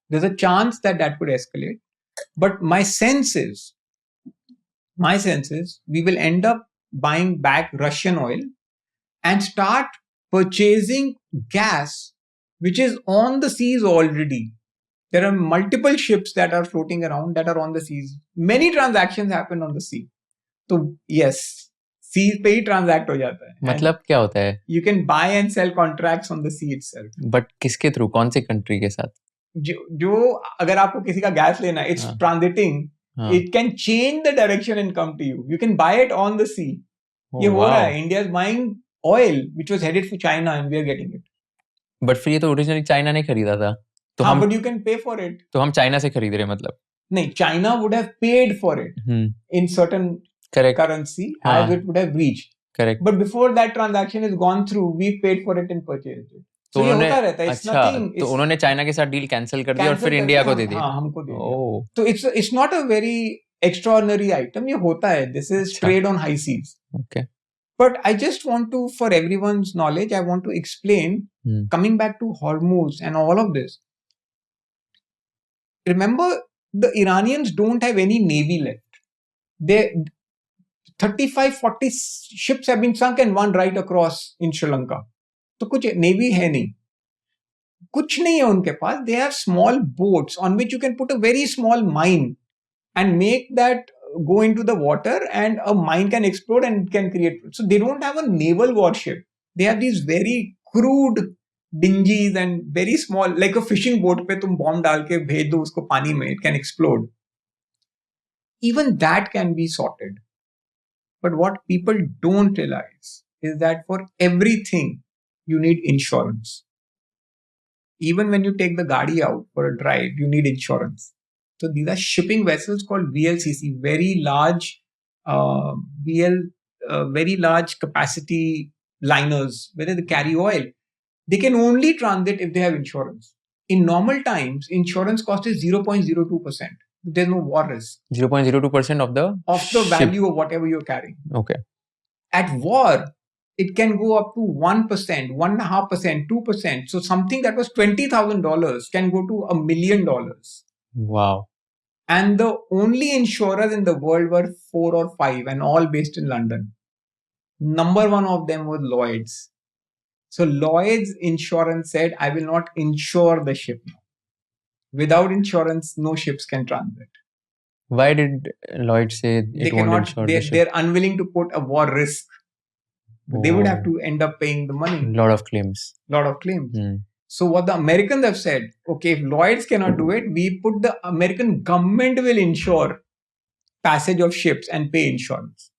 [SPEAKER 2] There's a chance that could escalate. But my sense is we will end up buying back Russian oil and start purchasing gas, which is on the seas already. There are multiple ships that are floating around that are on the seas. Many transactions happen on the sea. So yes, sea पे ही transact हो जाता है.
[SPEAKER 1] मतलब क्या होता है?
[SPEAKER 2] You can buy and sell contracts on the sea itself.
[SPEAKER 1] But किसके through? कौन सी कंट्री के साथ?
[SPEAKER 2] जो अगर आपको किसी का गैस लेना है, it's transiting it can change the direction and come to you. You can buy it on the sea. ये हो रहा है. India is buying oil which was headed for China and we are getting it.
[SPEAKER 1] But फिर ये तो originally China ने खरीदा था, तो
[SPEAKER 2] हाँ,
[SPEAKER 1] हम
[SPEAKER 2] but you can pay for it.
[SPEAKER 1] तो हम चाइना से खरीद रहे हैं मतलब.
[SPEAKER 2] नहीं, China would have paid for it in certain currency as it would have reached.
[SPEAKER 1] Correct.
[SPEAKER 2] But before that transaction is gone through, we paid for it and purchased it.
[SPEAKER 1] तो
[SPEAKER 2] ये होता रहता है. It's nothing.
[SPEAKER 1] तो उन्होंने China के साथ deal cancel कर दिया और फिर इंडिया को दे दिया.
[SPEAKER 2] हाँ, हमको दे दिया. तो it's not a very extraordinary item. ये होता है. This is trade on high seas.
[SPEAKER 1] Okay.
[SPEAKER 2] But I just want to, for everyone's knowledge, I want to explain, coming back to Hormuz and all of this. Remember, the Iranians don't have any navy left. They 35-40 ships have been sunk and one right across in Sri Lanka. तो कुछ navy है नहीं. कुछ नहीं है उनके पास. They have small boats on which you can put a very small mine and make that go into the water and a mine can explode and it can create. So they don't have a naval warship. They have these very crude dinghies and very small, like a fishing boat पे तुम bomb डाल के भेज दो उसको पानी में, it can explode. Even that can be sorted. But what people don't realize is that for everything you need insurance. Even when you take the gaadi out for a drive, you need insurance. So these are shipping vessels called VLCC, very large very large capacity liners, whether they carry oil. They can only transit if they have insurance. In normal times, insurance cost is 0.02%. There's no war risk.
[SPEAKER 1] 0.02% of the
[SPEAKER 2] value of whatever you're carrying.
[SPEAKER 1] Okay.
[SPEAKER 2] At war, it can go up to 1%, 1.5%, 2%. So something that was $20,000 can go to $1 million.
[SPEAKER 1] Wow.
[SPEAKER 2] And the only insurers in the world were 4 or 5 and all based in London. Number one of them was Lloyd's. So Lloyd's insurance said, I will not insure the ship now. Without insurance, no ships can transit.
[SPEAKER 1] Why did Lloyd say it won't insure the ship?
[SPEAKER 2] They're unwilling to put a war risk. They would have to end up paying the money.
[SPEAKER 1] Lot of claims.
[SPEAKER 2] So what the Americans have said, okay, if Lloyd's cannot do it, we put the American government will insure passage of ships and pay insurance.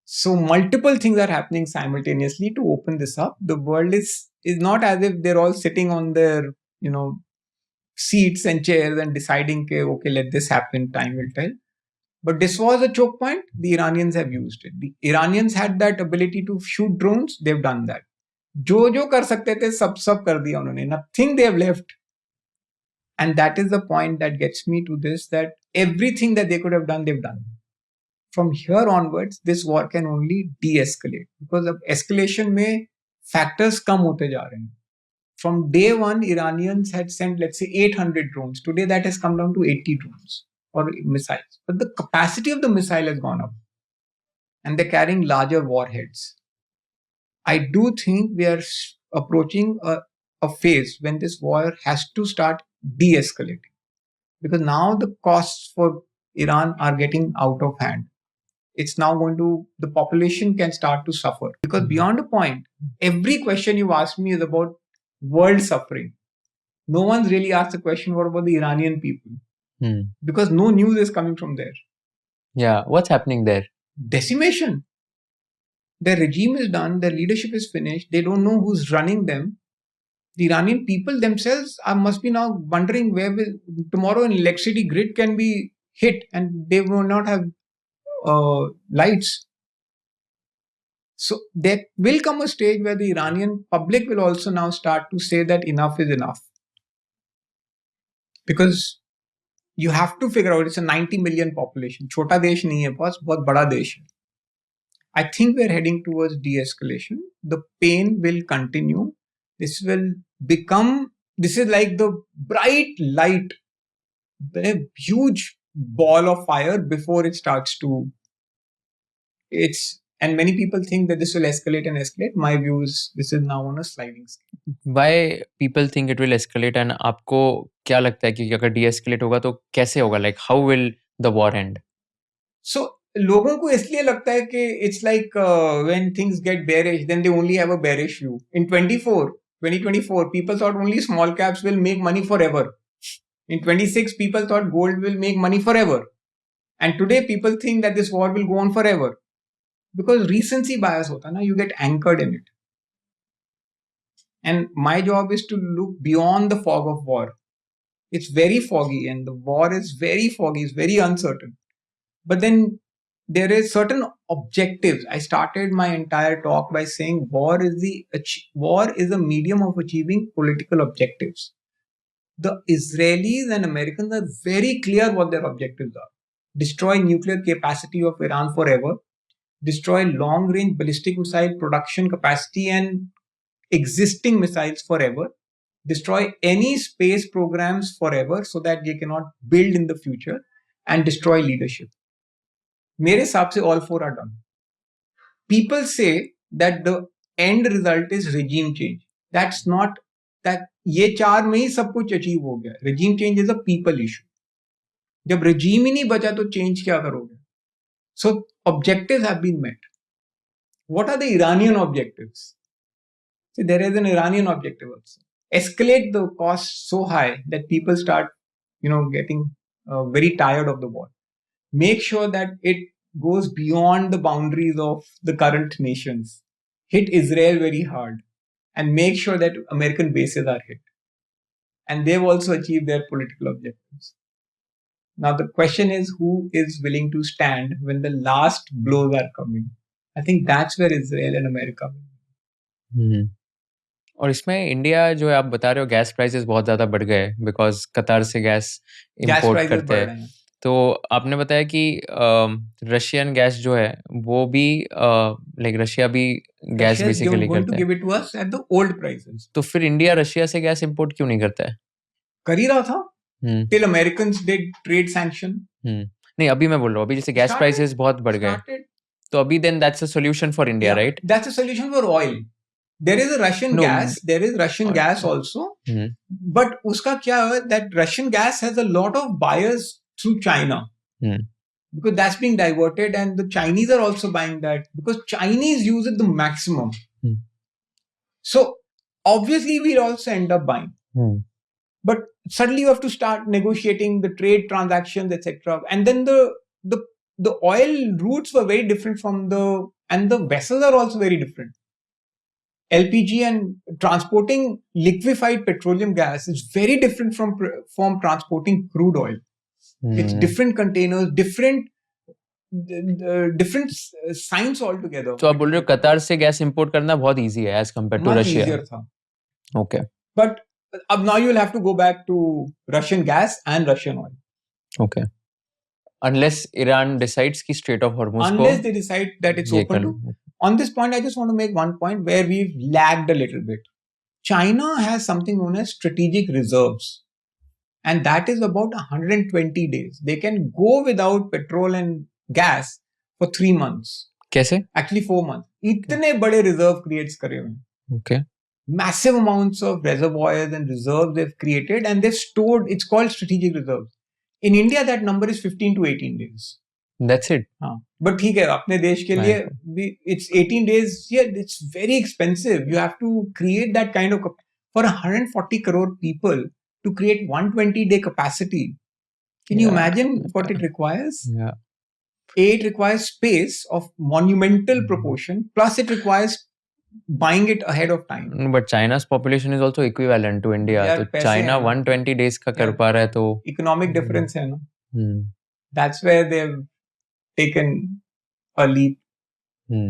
[SPEAKER 2] So multiple things are happening simultaneously to open this up. The world is not as if they're all sitting on their, seats and chairs and deciding, okay, let this happen, time will tell. But this was a choke point. The Iranians have used it. The Iranians had that ability to shoot drones. They've done that. जो कर सकते थे सब कर दिया उन्होंने. Nothing they have left. And that is the point that gets me to this, that everything that they could have done, they've done. From here onwards, this war can only de-escalate. Because of escalation में factors कम होते जा रहे हैं. From day one, Iranians had sent, let's say, 800 drones. Today, that has come down to 80 drones or missiles. But the capacity of the missile has gone up. And they're carrying larger warheads. I do think we are approaching a phase when this war has to start de-escalating. Because now the costs for Iran are getting out of hand. It's now the population can start to suffer. Because beyond a point, every question you ask me is about world suffering. No one's really asked the question, what about the Iranian people? Because no news is coming from there.
[SPEAKER 1] Yeah, what's happening there?
[SPEAKER 2] Decimation. Their regime is done, their leadership is finished, they don't know who's running them. The Iranian people themselves must be now wondering where will tomorrow an electricity grid can be hit and they will not have lights. So there will come a stage where the Iranian public will also now start to say that enough is enough. Because you have to figure out, it's a 90 million population. Chota desh nahi hai boss, bahut bada desh hai. I think we're heading towards de-escalation. The pain will continue. This is like the bright light, a huge ball of fire before it starts to, and many people think that this will escalate and escalate. My view is this is now on a sliding scale.
[SPEAKER 1] Why people think it will escalate and आपको क्या लगता है कि अगर de-escalate होगा तो कैसे होगा? Like how will the war end?
[SPEAKER 2] So लोगों को इसलिए लगता है कि it's like when things get bearish, then they only have a bearish view. In 2024, people thought only small caps will make money forever. In 26, people thought gold will make money forever. And today, people think that this war will go on forever. Because recency bias hota na, you get anchored in it. And my job is to look beyond the fog of war. It's very foggy, and the war is very foggy, it's very uncertain. But then there is certain objectives. I started my entire talk by saying war is a medium of achieving political objectives. The Israelis and Americans are very clear what their objectives are. Destroy nuclear capacity of Iran forever, destroy long-range ballistic missile production capacity and existing missiles forever, destroy any space programs forever so that they cannot build in the future, and destroy leadership. मेरे हिसाब से all four are done. People say that the end result is regime change. That's not that. ये चार में ही सब कुछ achieve हो गया. Regime change is a people issue. जब regime ही नहीं बचा तो change क्या करोगे? So objectives have been met. What are the Iranian objectives? See, there is an Iranian objective also. Escalate the cost so high that people start, getting very tired of the war. Make sure that it goes beyond the boundaries of the current nations. Hit Israel very hard and make sure that American bases are hit. And they've also achieved their political objectives. Now, the question is who is willing to stand when the last blows are coming? I think that's where Israel and America will.
[SPEAKER 1] और इसमें India जो है आप बता रहे हो gas prices बहुत ज़्यादा बढ़ गए बिकॉज कतार से गैस इंपोर्ट करते हैं. तो आपने बताया कि रशियन गैस जो है वो भी लाइक रशिया भी गैस बेसिकली करता है. तो फिर इंडिया रशिया से गैस इंपोर्ट क्यों नहीं करता है?
[SPEAKER 2] कर ही रहा था till Americans did trade sanction.
[SPEAKER 1] नहीं, अभी मैं बोल रहा हूँ, अभी जैसे गैस प्राइसेस बहुत बढ़ गए तो अभी then that's a solution for India, right?
[SPEAKER 2] That's a solution for oil. There is a Russian gas. There is Russian gas also. But uska kya hai, that Russian gas has a lot of buyers through China. Because that's being diverted and the Chinese are also buying that because Chinese use it the maximum. So obviously we'll also end up buying. But suddenly you have to start negotiating the trade transactions, etc. And then the oil routes were very different and the vessels are also very different. LPG and transporting liquefied petroleum gas is very different from transporting crude oil. It's different containers, different science altogether.
[SPEAKER 1] तो आप बोल रहे हो कतार से gas import करना बहुत easy है as compared to Russia.
[SPEAKER 2] Much easier था.
[SPEAKER 1] Okay.
[SPEAKER 2] But now you'll have to go back to Russian gas and Russian oil.
[SPEAKER 1] Okay. Unless Iran decides कि Strait of Hormuz
[SPEAKER 2] unless they decide that it's open to. On this point, I just want to make one point where we've lagged a little bit. China has something known as strategic reserves. And that is about 120 days. They can go without petrol and gas for 3 months.
[SPEAKER 1] कैसे?
[SPEAKER 2] Actually 4 months. इतने बड़े reserve creates करे हुए.
[SPEAKER 1] Okay.
[SPEAKER 2] Massive amounts of reservoirs and reserves they've created and they've stored, it's called strategic reserves. In India, that number is 15 to 18 days.
[SPEAKER 1] That's it.
[SPEAKER 2] But ठीक है अपने देश के लिए it's 18 days. Yeah, it's very expensive. You have to create that kind of for 140 crore people to create 120-day capacity. Can you imagine what it requires?
[SPEAKER 1] Yeah.
[SPEAKER 2] It requires space of monumental proportion. Plus, it requires buying it ahead of time.
[SPEAKER 1] But China's population is also equivalent to India. तो China 120 days का कर पा रहा है तो
[SPEAKER 2] economic difference है ना. That's where they've taken a leap.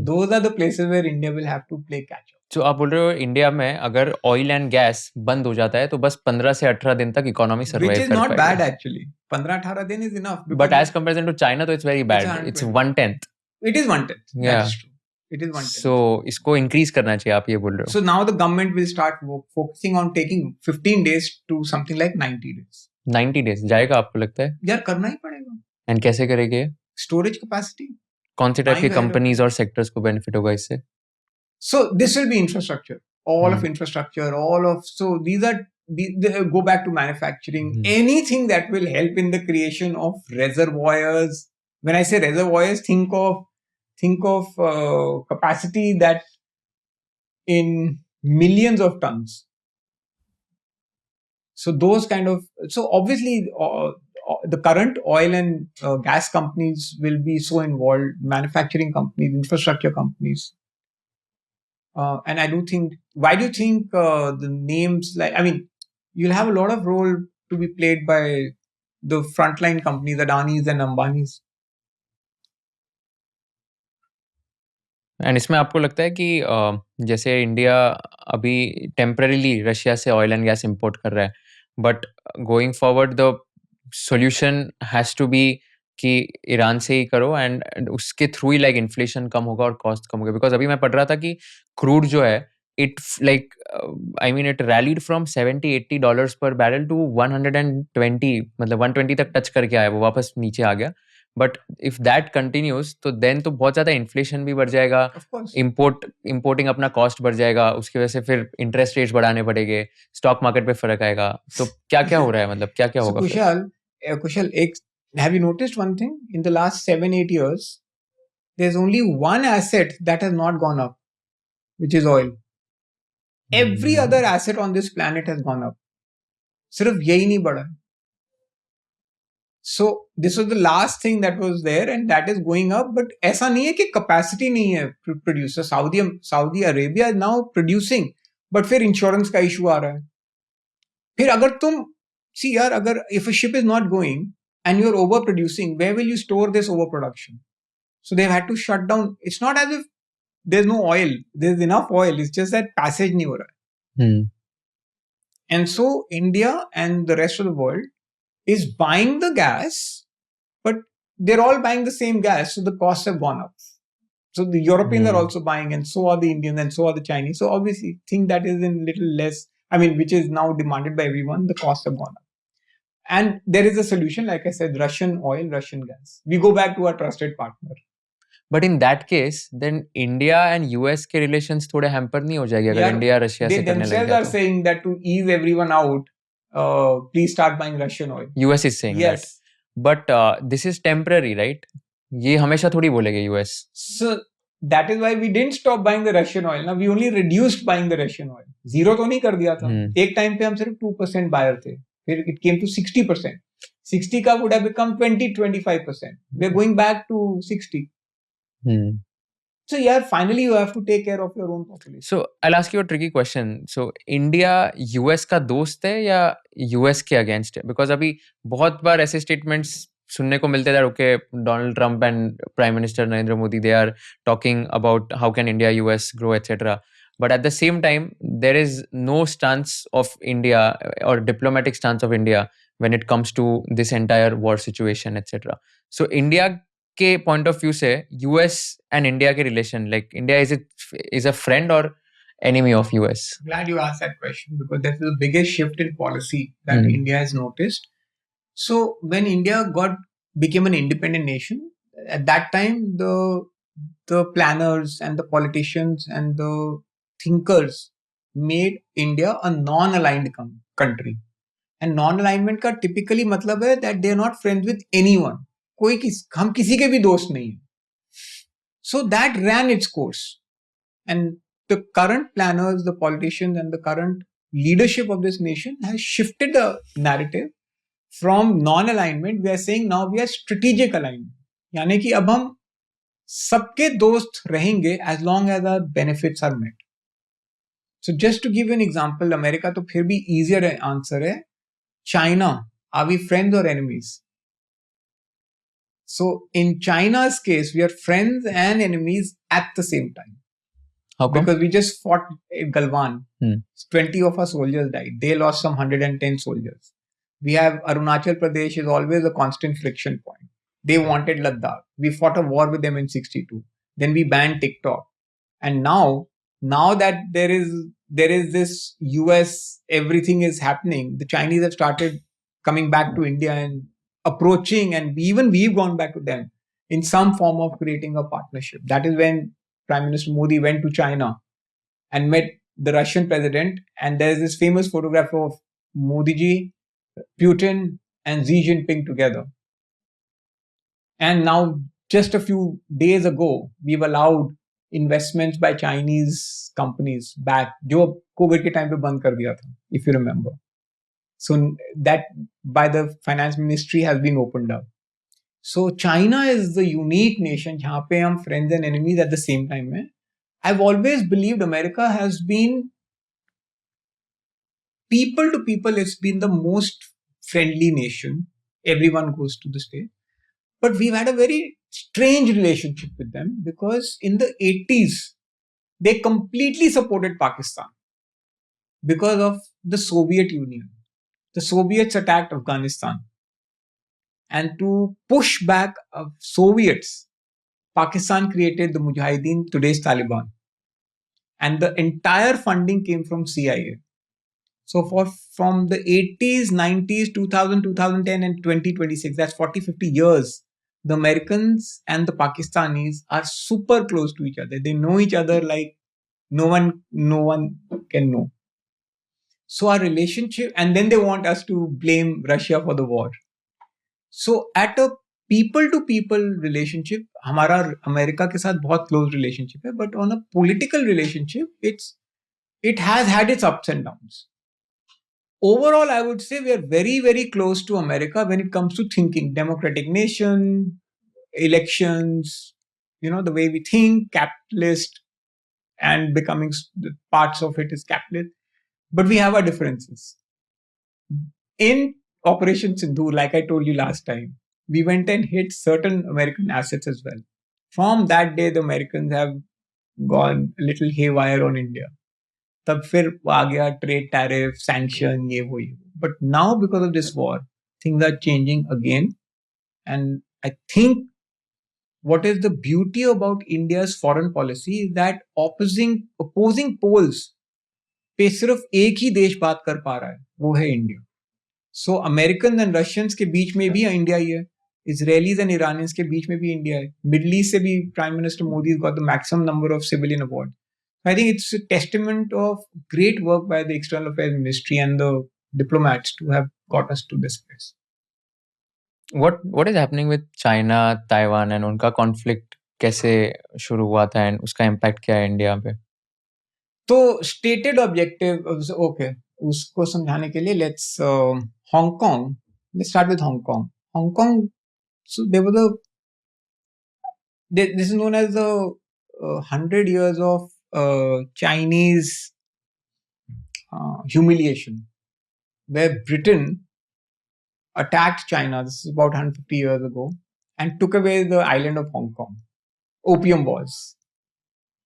[SPEAKER 2] Those are the places where India will have to play catch up.
[SPEAKER 1] So आप बोल रहे हो इंडिया में अगर ऑयल एंड गैस बंद हो जाता है तो बस 15 से 18 दिन तक इकोनॉमी सर्वाइव कर पाएगी.
[SPEAKER 2] Which is not bad actually. 15-18 दिन is enough.
[SPEAKER 1] But as comparison to China तो it's very bad. It's 1/10.
[SPEAKER 2] It is 1/10.
[SPEAKER 1] Yeah.
[SPEAKER 2] That is true. It is 1/10.
[SPEAKER 1] So इसको increase करना चाहिए आप ये बोल रहे हो.
[SPEAKER 2] So now the government will start focusing on taking 15 days to something like 90 days.
[SPEAKER 1] 90 days जाएगा आपको लगता है?
[SPEAKER 2] यार करना ही पड़ेगा.
[SPEAKER 1] And कैसे करेंगे?
[SPEAKER 2] Storage capacity.
[SPEAKER 1] कौन से टाइप की कंपनीज और सेक्टर्स को बेनिफिट होगा इससे?
[SPEAKER 2] So this will be infrastructure, all of infrastructure, so these are go back to manufacturing, anything that will help in the creation of reservoirs. When I say reservoirs, think of capacity that in millions of tons. So those kind of, so obviously the current oil and gas companies will be so involved, manufacturing companies, infrastructure companies. And I do think, why do you think the names like, I mean, you'll have a lot of role to be played by the frontline companies, Adanis and Ambanis.
[SPEAKER 1] And इसमें आपको लगता है कि जैसे India अभी temporarily Russia से oil and gas import कर रहा है, but going forward the solution has to be कि ईरान से ही करो एंड उसके थ्रू ही लाइक इन्फ्लेशन कम होगा और कॉस्ट कम होगा? बिकॉज अभी मैं पढ़ रहा था कि क्रूड जो है it like I mean it rallied from $70-80 पर बैरल टू 120, मतलब 120 तक टच करके आया, वो वापस नीचे आ गया. बट इफ दैट कंटिन्यूज तो देन तो बहुत ज्यादा इन्फ्लेशन भी बढ़ जाएगा, इंपोर्टिंग अपना कॉस्ट बढ़ जाएगा, उसकी वजह से फिर इंटरेस्ट रेट्स बढ़ाने पड़ेंगे, स्टॉक मार्केट पे फर्क आएगा. तो क्या क्या हो रहा है, मतलब क्या क्या होगा?
[SPEAKER 2] Kushal, have you noticed one thing? In the last 7-8 years, there's only one asset that has not gone up, which is oil. Every other asset on this planet has gone up. सिर्फ यही नहीं बढ़ा. So this was the last thing that was there and that is going up. But ऐसा नहीं है कि capacity नहीं है producer. Saudi Arabia is now producing, but फिर insurance का issue आ रहा है. फिर अगर तुम see यार, अगर if a ship is not going and you're overproducing, where will you store this overproduction? So they've had to shut down. It's not as if there's no oil. There's enough oil. It's just that passage नहीं हो रहा है. And so India and the rest of the world is buying the gas, but they're all buying the same gas, so the costs have gone up. So the Europeans are also buying, and so are the Indians, and so are the Chinese. So obviously, think that is in little less. I mean, which is now demanded by everyone. The costs have gone up, and there is a solution. Like I said, Russian oil, Russian gas. We go back to our trusted partner.
[SPEAKER 1] But in that case, then India and US के relations थोड़े hamper नहीं हो जाएंगे अगर India Russia से करने लग गया?
[SPEAKER 2] They themselves are saying that to ease everyone out, please start buying Russian oil.
[SPEAKER 1] US is saying that. But this is temporary, right? ये हमेशा थोड़ी बोलेगे US.
[SPEAKER 2] So that is why we didn't stop buying the Russian oil. Now we only reduced buying the Russian oil. Zero तो नहीं कर दिया था. एक time पे हम सिर्फ 2% buyer थे. फिर it came to 60%. 60 का would have become 20-25%. We're going back to 60. So yeah, finally you have to take care of your own population.
[SPEAKER 1] So I'll ask you a tricky question. So India US का दोस्त है या US के against है? Because अभी बहुत बार ऐसे statements सुनने को मिलते हैं that okay, Donald Trump and Prime Minister Narendra Modi, they are talking about how can India US grow, etc. But at the same time, there is no stance of India or diplomatic stance of India when it comes to this entire war situation, etc. So India के point of view से US and India के relation, like India is a friend or enemy of US?
[SPEAKER 2] Glad you asked that question because that's the biggest shift in policy that India has noticed. So when India became an independent nation, at that time the planners and the politicians and the thinkers made India a non-aligned country. And non-alignment का typically मतलब है that they are not friends with anyone. हम किसी के भी दोस्त नहीं है. So that ran its course. And the current planners, the politicians, and the current leadership of this nation has shifted the narrative from non-alignment. We are saying now we are strategic alignment. यानी कि अब हम सबके दोस्त रहेंगे as long as our benefits are met. So just to give you an example, America तो फिर भी easier answer है. China, are we friends or enemies? So in China's case, we are friends and enemies at the same time.
[SPEAKER 1] How come?
[SPEAKER 2] Because we just fought in Galwan. 20 of our soldiers died. They lost some 110 soldiers. We have Arunachal Pradesh is always a constant friction point. They wanted Ladakh. We fought a war with them in 62. Then we banned TikTok. And now that there is this US, everything is happening. The Chinese have started coming back to India and approaching, and we've gone back to them in some form of creating a partnership. That is when Prime Minister Modi went to China and met the Russian president. And there's this famous photograph of Modi ji, Putin, and Xi Jinping together. And now, just a few days ago, we've allowed investments by Chinese companies back, जो COVID के time पे बंद कर दिया था, if you remember. So that by the finance ministry has been opened up. So China is the unique nation जहाँ पे हम friends and enemies at the same time में. I've always believed America has been people to people. It's been the most friendly nation. Everyone goes to the state, but we've had a very strange relationship with them because in the 80s they completely supported Pakistan because of the Soviet Union. The Soviets attacked Afghanistan, and to push back of Soviets, Pakistan created the Mujahideen, today's Taliban, and the entire funding came from CIA. So for from the 80s, 90s, 2000, 2010, and 2026, that's 40, 50 years, the Americans and the Pakistanis are super close to each other. They know each other like no one can know. So our relationship, and then they want us to blame Russia for the war. So at a people to people relationship, हमारा America के साथ बहुत close relationship है, but on a political relationship, it has had its ups and downs. Overall, I would say we are very, very close to America when it comes to thinking. Democratic nation, elections, the way we think, capitalist, and becoming parts of it is capitalist. But we have our differences. In Operation Sindhu, like I told you last time, we went and hit certain American assets as well. From that day, the Americans have gone a little haywire on India. तब फिर आ गया trade tariff sanction ये वो but now because of this war things are changing again and I think what is the beauty about India's foreign policy is that opposing poles पे सिर्फ एक ही देश बात कर पा रहा है वो है India so American and Russians के बीच में भी इंडिया ही है इसराइलीज एंड ईरानियंस के बीच में भी इंडिया है मिडल ईस्ट से भी prime minister Modi got the maximum number of civilian award I think it's a testament of great work by the External Affairs Ministry and the diplomats to have got us to this place.
[SPEAKER 1] What is happening with China, Taiwan and उनका conflict कैसे शुरू हुआ था and उसका impact क्या है India पे?
[SPEAKER 2] तो stated objective, okay, उसको समझाने के लिए let's Hong Kong. Let's start with Hong Kong. Hong Kong, so there was this is known as the 100 years of Chinese humiliation, where Britain attacked China, this is about 150 years ago, and took away the island of Hong Kong, opium wars.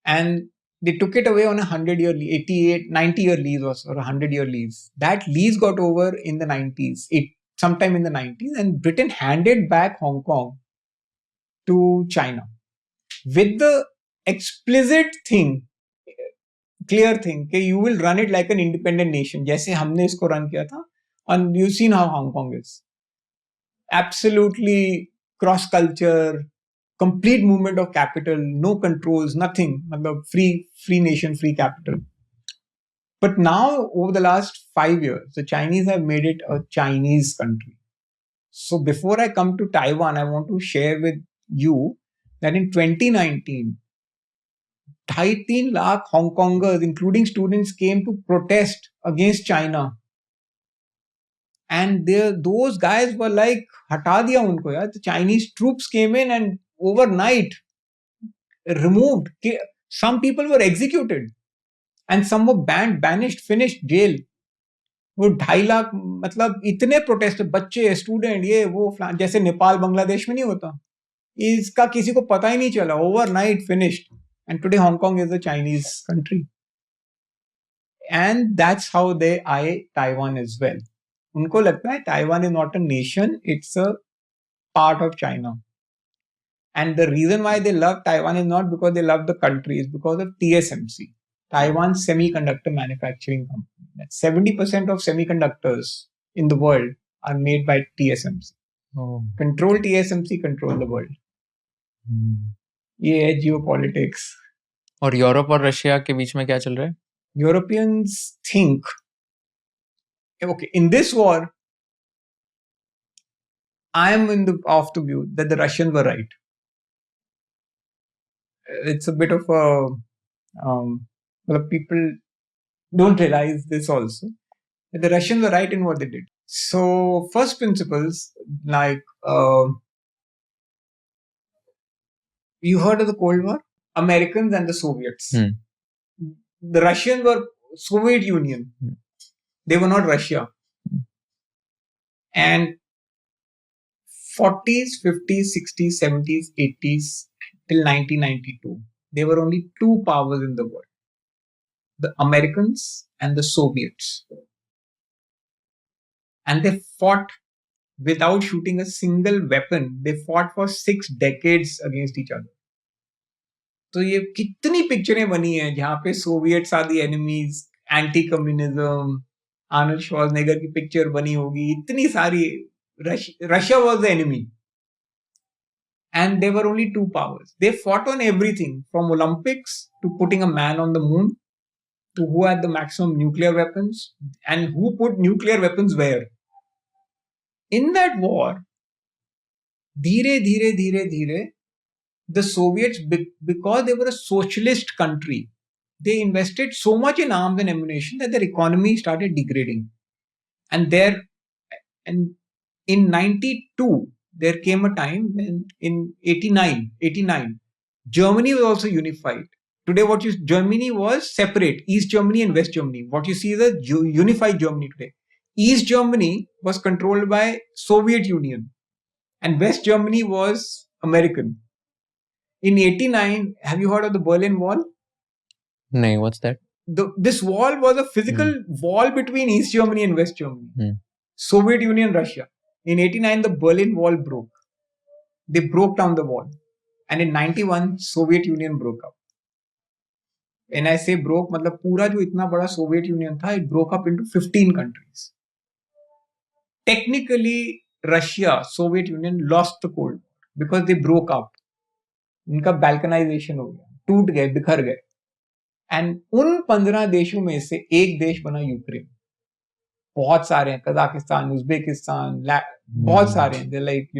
[SPEAKER 2] And they took it away on a 100-year, 88, 90-year lease or a 100-year lease. That lease got over in the 90s, sometime in the 90s, and Britain handed back Hong Kong to China with the explicit thing, clear thing, that you will run it like an independent nation, जैसे हमने इसको run किया था. And you've seen how Hong Kong is. Absolutely cross culture, complete movement of capital, no controls, nothing. Free nation, free capital. But now, over the last 5 years, the Chinese have made it a Chinese country. So before I come to Taiwan, I want to share with you that in 2019, 2.5 lakh Hong Kongers, including students, came to protest against China. And those guys were like, हटा दिया उनको यार. The Chinese troops came in and overnight removed. Some people were executed and some were banned, banished, finished, jail. वो 2.5 लाख मतलब इतने protest बच्चे student ये वो जैसे नेपाल बांग्लादेश में नहीं होता इसका किसी को पता ही नहीं चला overnight finished and today Hong Kong is a Chinese country and that's how they I Taiwan as well उनको लगता है Taiwan is not a nation it's a part of China and the reason why they love Taiwan is not because they love the country, it's because of TSMC, Taiwan Semiconductor Manufacturing Company. That's 70% of semiconductors in the world are made by TSMC.
[SPEAKER 1] Oh.
[SPEAKER 2] Control TSMC, control the world. ये है geopolitics.
[SPEAKER 1] और Europe और Russia के बीच में क्या चल रहा है?
[SPEAKER 2] Europeans think, okay, in this war, I am of the view that the Russians were right. It's a bit of a people don't realize this also. The Russians were right in what they did. So, first principles, like you heard of the Cold War? Americans and the Soviets. The Russians were Soviet Union. They were not Russia. And 40s, 50s, 60s, 70s, 80s till 1992, there were only two powers in the world, the Americans and the Soviets. And they fought without shooting a single weapon. They fought for 6 decades against each other. तो ये कितनी पिक्चरें बनी हैं जहाँ पे Soviets are the enemies, anti communism, Arnold Schwarzenegger की picture बनी होगी, इतनी सारी. Russia was the enemy. And there were only two powers. They fought on everything from Olympics to putting a man on the moon to who had the maximum nuclear weapons and who put nuclear weapons where. In that war, धीरे, the Soviets, because they were a socialist country, they invested so much in arms and ammunition that their economy started degrading. And in 92, there came a time when in 89, Germany was also unified. Today, Germany was separate, East Germany and West Germany. What you see is a unified Germany today. East Germany was controlled by Soviet Union and West Germany was American. In 89, have you heard of the Berlin Wall?
[SPEAKER 1] No, what's that?
[SPEAKER 2] This wall was a physical wall between East Germany and West Germany. Soviet Union, Russia. In 89, the Berlin Wall broke. They broke down the wall. And in 91, Soviet Union broke up. When I say broke, मतलब पूरा जो इतना बड़ा Soviet Union था, it broke up into 15 countries. Technically, Russia, Soviet Union lost the Cold War because they broke up. उनका balkanization हो गया, टूट गए, बिखर गए. एंड उन 15 देशों में से एक देश बना यूक्रेन. बहुत सारे हैं, कजाकिस्तान, उज्बेकिस्तान, बहुत सारे हैं. They're like,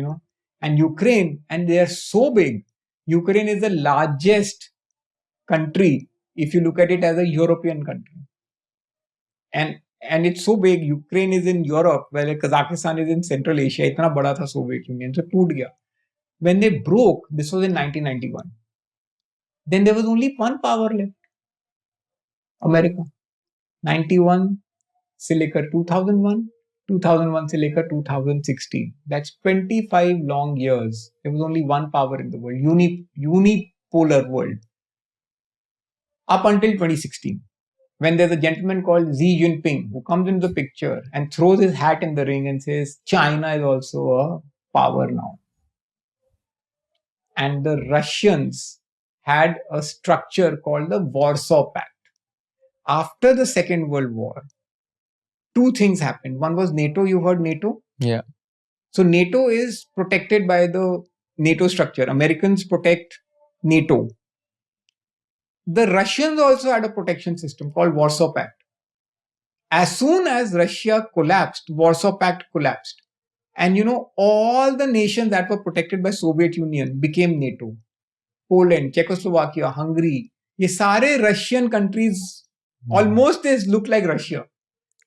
[SPEAKER 2] and Ukraine, and they are so big. Ukraine is the largest country if you look at it as a European country. And it's so big. Ukraine is in Europe, while Kazakhstan is in Central Asia. इतना बड़ा था Soviet Union, so टूट गया. When they broke, this was in 1991. Then there was only one power left. America. 91 से लेकर 2001, 2001 से लेकर 2016. That's 25 long years. There was only one power in the world, unipolar world. Up until 2016, when there's a gentleman called Xi Jinping who comes into the picture and throws his hat in the ring and says, China is also a power now. And the Russians had a structure called the Warsaw Pact. After the Second World War, two things happened. One was NATO. You heard NATO?
[SPEAKER 1] Yeah.
[SPEAKER 2] So NATO is protected by the NATO structure. Americans protect NATO. The Russians also had a protection system called Warsaw Pact. As soon as Russia collapsed, Warsaw Pact collapsed. And all the nations that were protected by Soviet Union became NATO. Poland, Czechoslovakia, Hungary. ये सारे Russian countries, almost they look like Russia.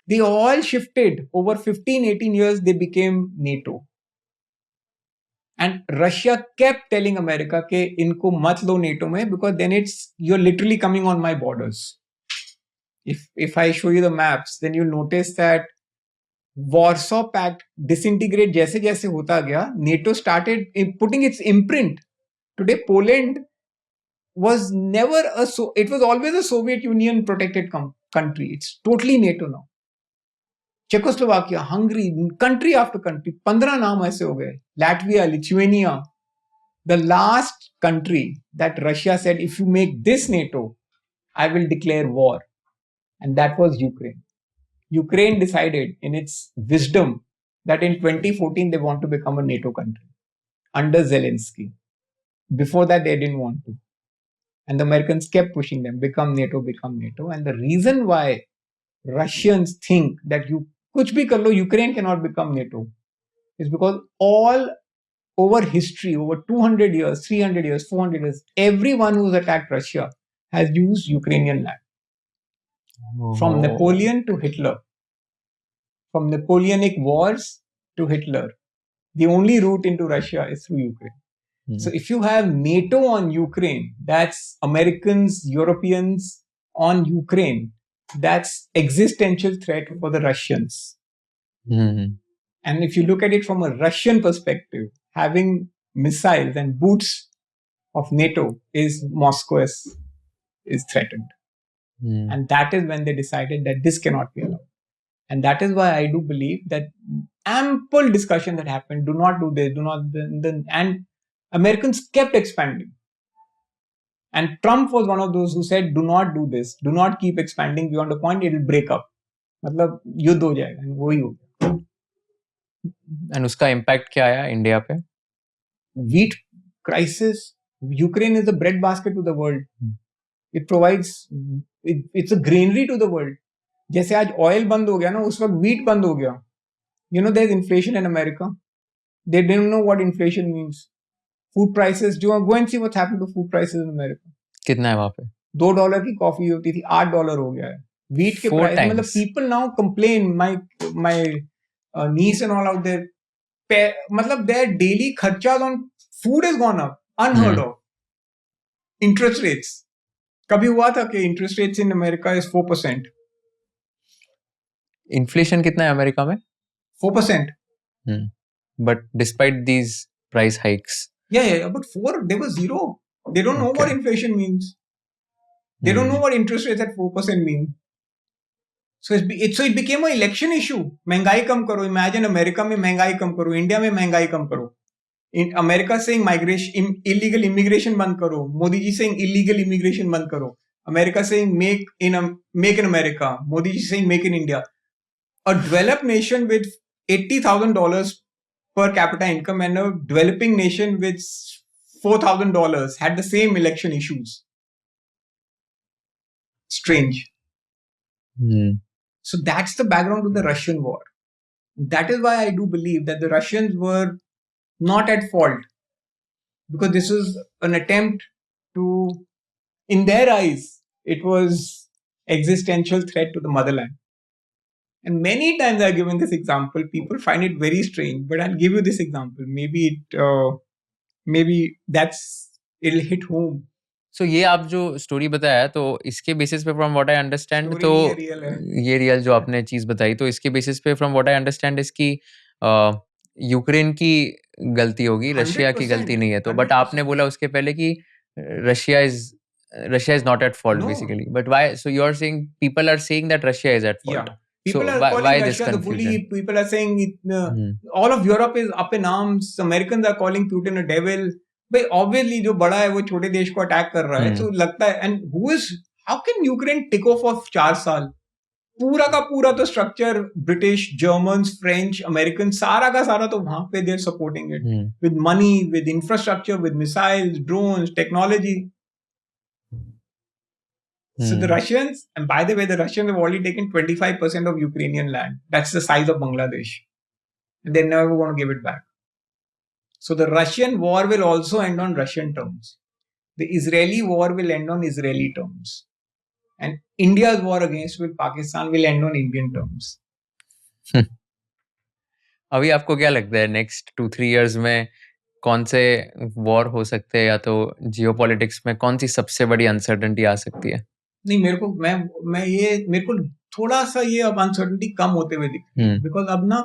[SPEAKER 2] They all shifted over 15-18 years. They became NATO. And Russia kept telling America कि इनको मत लो NATO में, because then you're literally coming on my borders. If I show you the maps, then you'll notice that Warsaw Pact disintegrate जैसे जैसे होता गया, NATO started putting its imprint. Today, Poland was never it was always a Soviet Union protected country. It's totally NATO now. Czechoslovakia, Hungary, country after country, 15 नाम ऐसे हो गए. Latvia, Lithuania. The last country that Russia said, if you make this NATO, I will declare war. And that was Ukraine. Ukraine decided in its wisdom that in 2014 they want to become a NATO country under Zelensky. Before that, they didn't want to. And the Americans kept pushing them, become NATO, become NATO. And the reason why Russians think that kuch bhi kar lo, Ukraine cannot become NATO is because all over history, over 200 years, 300 years, 400 years, everyone who's attacked Russia has used Ukrainian land. From Napoleon to Hitler. from Napoleonic wars to Hitler, the only route into Russia is through Ukraine. So if you have NATO on Ukraine, that's Americans, Europeans on Ukraine, that's existential threat for the Russians.
[SPEAKER 1] Hmm.
[SPEAKER 2] And if you look at it from a Russian perspective, having missiles and boots of NATO is Moscow is threatened.
[SPEAKER 1] Hmm.
[SPEAKER 2] And that is when they decided that this cannot be allowed. And that is why I do believe that ample discussion that happened, do not do this, do not, and Americans kept expanding. And Trump was one of those who said, do not do this, do not keep expanding beyond a point, it will break up. मतलब युद्ध हो जाएगा, and वही हो गया.
[SPEAKER 1] And उसका impact क्या आया इंडिया पे?
[SPEAKER 2] Wheat crisis. Ukraine is the breadbasket to the world. It provides, it's a granary to the world. जैसे आज oil बंद हो गया ना, उस वक्त wheat बंद हो गया. You know, there's inflation in America. They didn't know what inflation means. Food prices, do you go and see what's happened to food prices in America?
[SPEAKER 1] कितना है वहाँ पे?
[SPEAKER 2] $2 की कॉफी होती थी, $8 हो गया है. Wheat के
[SPEAKER 1] 4
[SPEAKER 2] प्राइस,
[SPEAKER 1] times.
[SPEAKER 2] मतलब people now complain, my niece and all out there, मतलब their daily खर्चा on food has gone up, unheard of. Interest rates. कभी हुआ था कि interest rates in America is 4%.
[SPEAKER 1] Inflation कितना है अमेरिका में?
[SPEAKER 2] 4%.
[SPEAKER 1] But despite these price hikes.
[SPEAKER 2] Yeah, but 4, they were 0. They don't know what inflation means. They don't know what interest rates at 4% mean. So it became an election issue. महंगाई कम करो. Imagine America में महंगाई कम करो. India में महंगाई कम करो. In America saying illegal immigration बंद करो. Modi ji saying illegal immigration बंद करो. America saying make in America. Modi ji saying make in India. A developed nation with $80,000 per capita income and a developing nation with $4,000 had the same election issues. Strange. So that's the background to the Russian war. That is why I do believe that the Russians were not at fault, because this was an attempt to, in their eyes, it was existential threat to the motherland. And many times I've given this example. People find it very strange, but I'll give you this example. Maybe it'll hit home.
[SPEAKER 1] So ये आप जो story बताया तो इसके basis पे from what I understand तो ये real जो आपने चीज बताई तो इसके बेसिस पे फ्रॉम व्हाट आई अंडरस्टैंड इसकी यूक्रेन की गलती होगी, रशिया की गलती नहीं है. तो बट आपने बोला उसके पहले कि Russia is not at fault basically. But why? So you are saying people are saying that Russia is at fault.
[SPEAKER 2] People are calling Russia the bully. People are saying all of Europe is up in arms. Americans are calling Putin a devil. भाई obviously जो बड़ा है वो छोटे देश को attack कर रहा है, तो लगता है. And how can Ukraine tick off of 4 साल? पूरा का पूरा तो structure British, Germans, French, American, सारा का सारा तो वहां पे they're supporting it with money, with infrastructure, with missiles, drones, technology. So the Russians, and by the way, the Russians have already taken 25% of Ukrainian land. That's the size of Bangladesh. And they're never going to give it back. So the Russian war will also end on Russian terms. The Israeli war will end on Israeli terms. And India's war against Pakistan will end on Indian terms.
[SPEAKER 1] अभी आपको क्या लगता है next 2-3 years में कौन से war हो सकते हैं, या तो जियोपॉलिटिक्स में कौन सी सबसे बड़ी अनसर्टेनिटी आ सकती है?
[SPEAKER 2] नहीं, मेरे को थोड़ा सा ये अब अनसर्टेनिटी कम होते हुए दिखती है, बिकॉज अब ना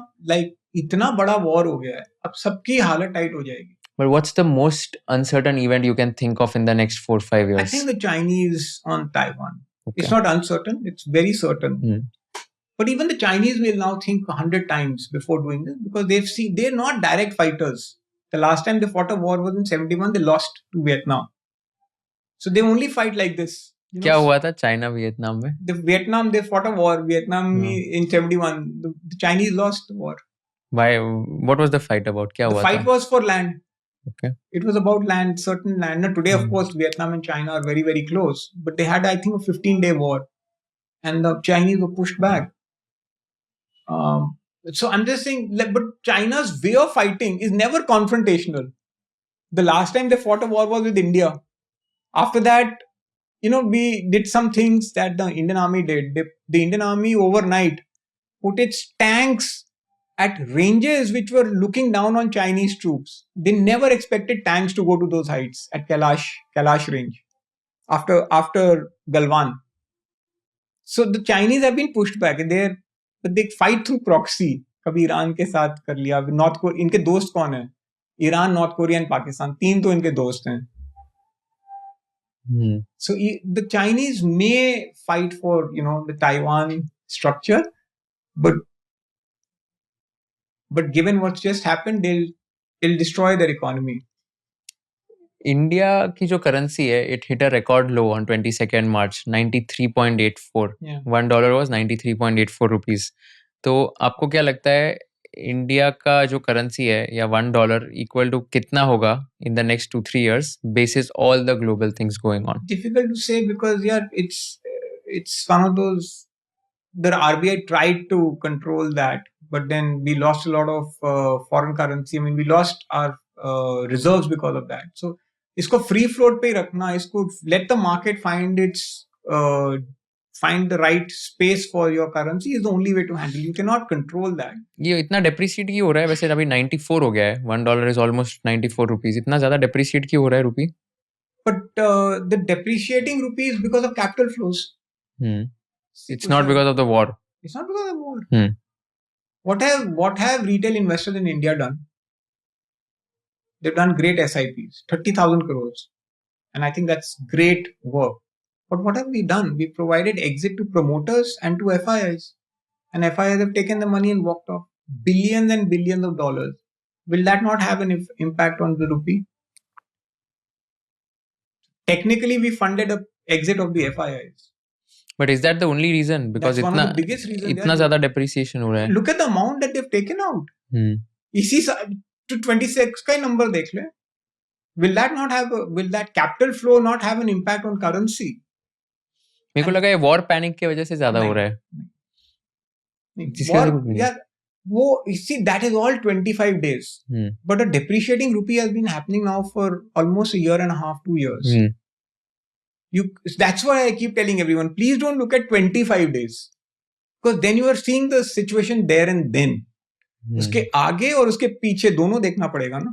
[SPEAKER 2] इतना बड़ा वॉर हो गया है, अब सबकी हालत टाइट हो जाएगी.
[SPEAKER 1] But what's the most uncertain event you can think of in the next 4-5 years?
[SPEAKER 2] I think the Chinese on Taiwan. Okay. It's not uncertain, it's very certain. But even the Chinese will now think 100 times before doing this, because they're not direct fighters. The last time they fought a war was in 71, they lost to Vietnam. So they only fight like this.
[SPEAKER 1] क्या हुआ था China Vietnam में?
[SPEAKER 2] They fought a war. Vietnam in 71. The Chinese lost the war.
[SPEAKER 1] Why? What was the fight about? क्या हुआ था?
[SPEAKER 2] The fight was for land.
[SPEAKER 1] Okay.
[SPEAKER 2] It was about land, certain land. Now today, of course, Vietnam and China are very, very close. But they had, I think, a 15-day war. And the Chinese were pushed back. So I'm just saying, but China's way of fighting is never confrontational. The last time they fought a war was with India. After that, we did some things that the Indian army did. The Indian army overnight put its tanks at ranges which were looking down on Chinese troops. They never expected tanks to go to those heights at Kailash range after Galwan. So the Chinese have been pushed back. But they fight through proxy. कभी Iran के साथ कर लिया. North Korea इनके दोस्त कौन है? Iran, north Korea and Pakistan. तीन तो इनके दोस्त हैं. So the Chinese may fight for the Taiwan structure, but given what's just happened, they'll destroy their economy.
[SPEAKER 1] India की जो करेंसी है it hit a record low on 22nd March 93.84. $1 was 93.84 rupees. तो आपको क्या लगता है इंडिया का जो करेंसी है या $1 इक्वल टू कितना होगा in the next 2-3 years basis all the global things going on?
[SPEAKER 2] Difficult to say because it's one of those. The RBI tried to control that, but then we lost a lot of foreign currency. I mean, we lost our reserves because of that. So, इसको free float पे रखना, इसको let the market find the right space for your currency is the only way to handle. You cannot control that.
[SPEAKER 1] ये इतना depreciate क्यों हो रहा है? वैसे अभी 94 हो गया है. $1 is almost 94 rupees. इतना ज़्यादा depreciate क्यों हो रहा है रुपी?
[SPEAKER 2] But the depreciating rupee is because of capital flows.
[SPEAKER 1] It's not because of the war.
[SPEAKER 2] It's not because of the war. What have retail investors in India done? They've done great SIPs, 30,000 crores. And I think that's great work. But what have we done? We provided exit to promoters and to FIIs. And FIIs have taken the money and walked off. Billions and billions of dollars. Will that not have an impact on the rupee? Technically, we funded an exit of the FIIs.
[SPEAKER 1] But is that the only reason? Because
[SPEAKER 2] that's one of the biggest reasons.
[SPEAKER 1] इतना ज़्यादा depreciation हो रहा है.
[SPEAKER 2] Look at the amount that they've taken out. इसी to 26 का number देख ले. Will that capital flow not have an impact on currency?
[SPEAKER 1] मेरे को लगा ये war panic की वजह से ज़्यादा हो रहा है.
[SPEAKER 2] You see, that is all 25 days. But a depreciating rupee has been happening now for almost a year and a half, 2 years. That's why I keep telling everyone, please don't look at 25 days. Because then you are seeing the situation there and then. उसके आगे और उसके पीछे दोनों देखना पड़ेगा ना.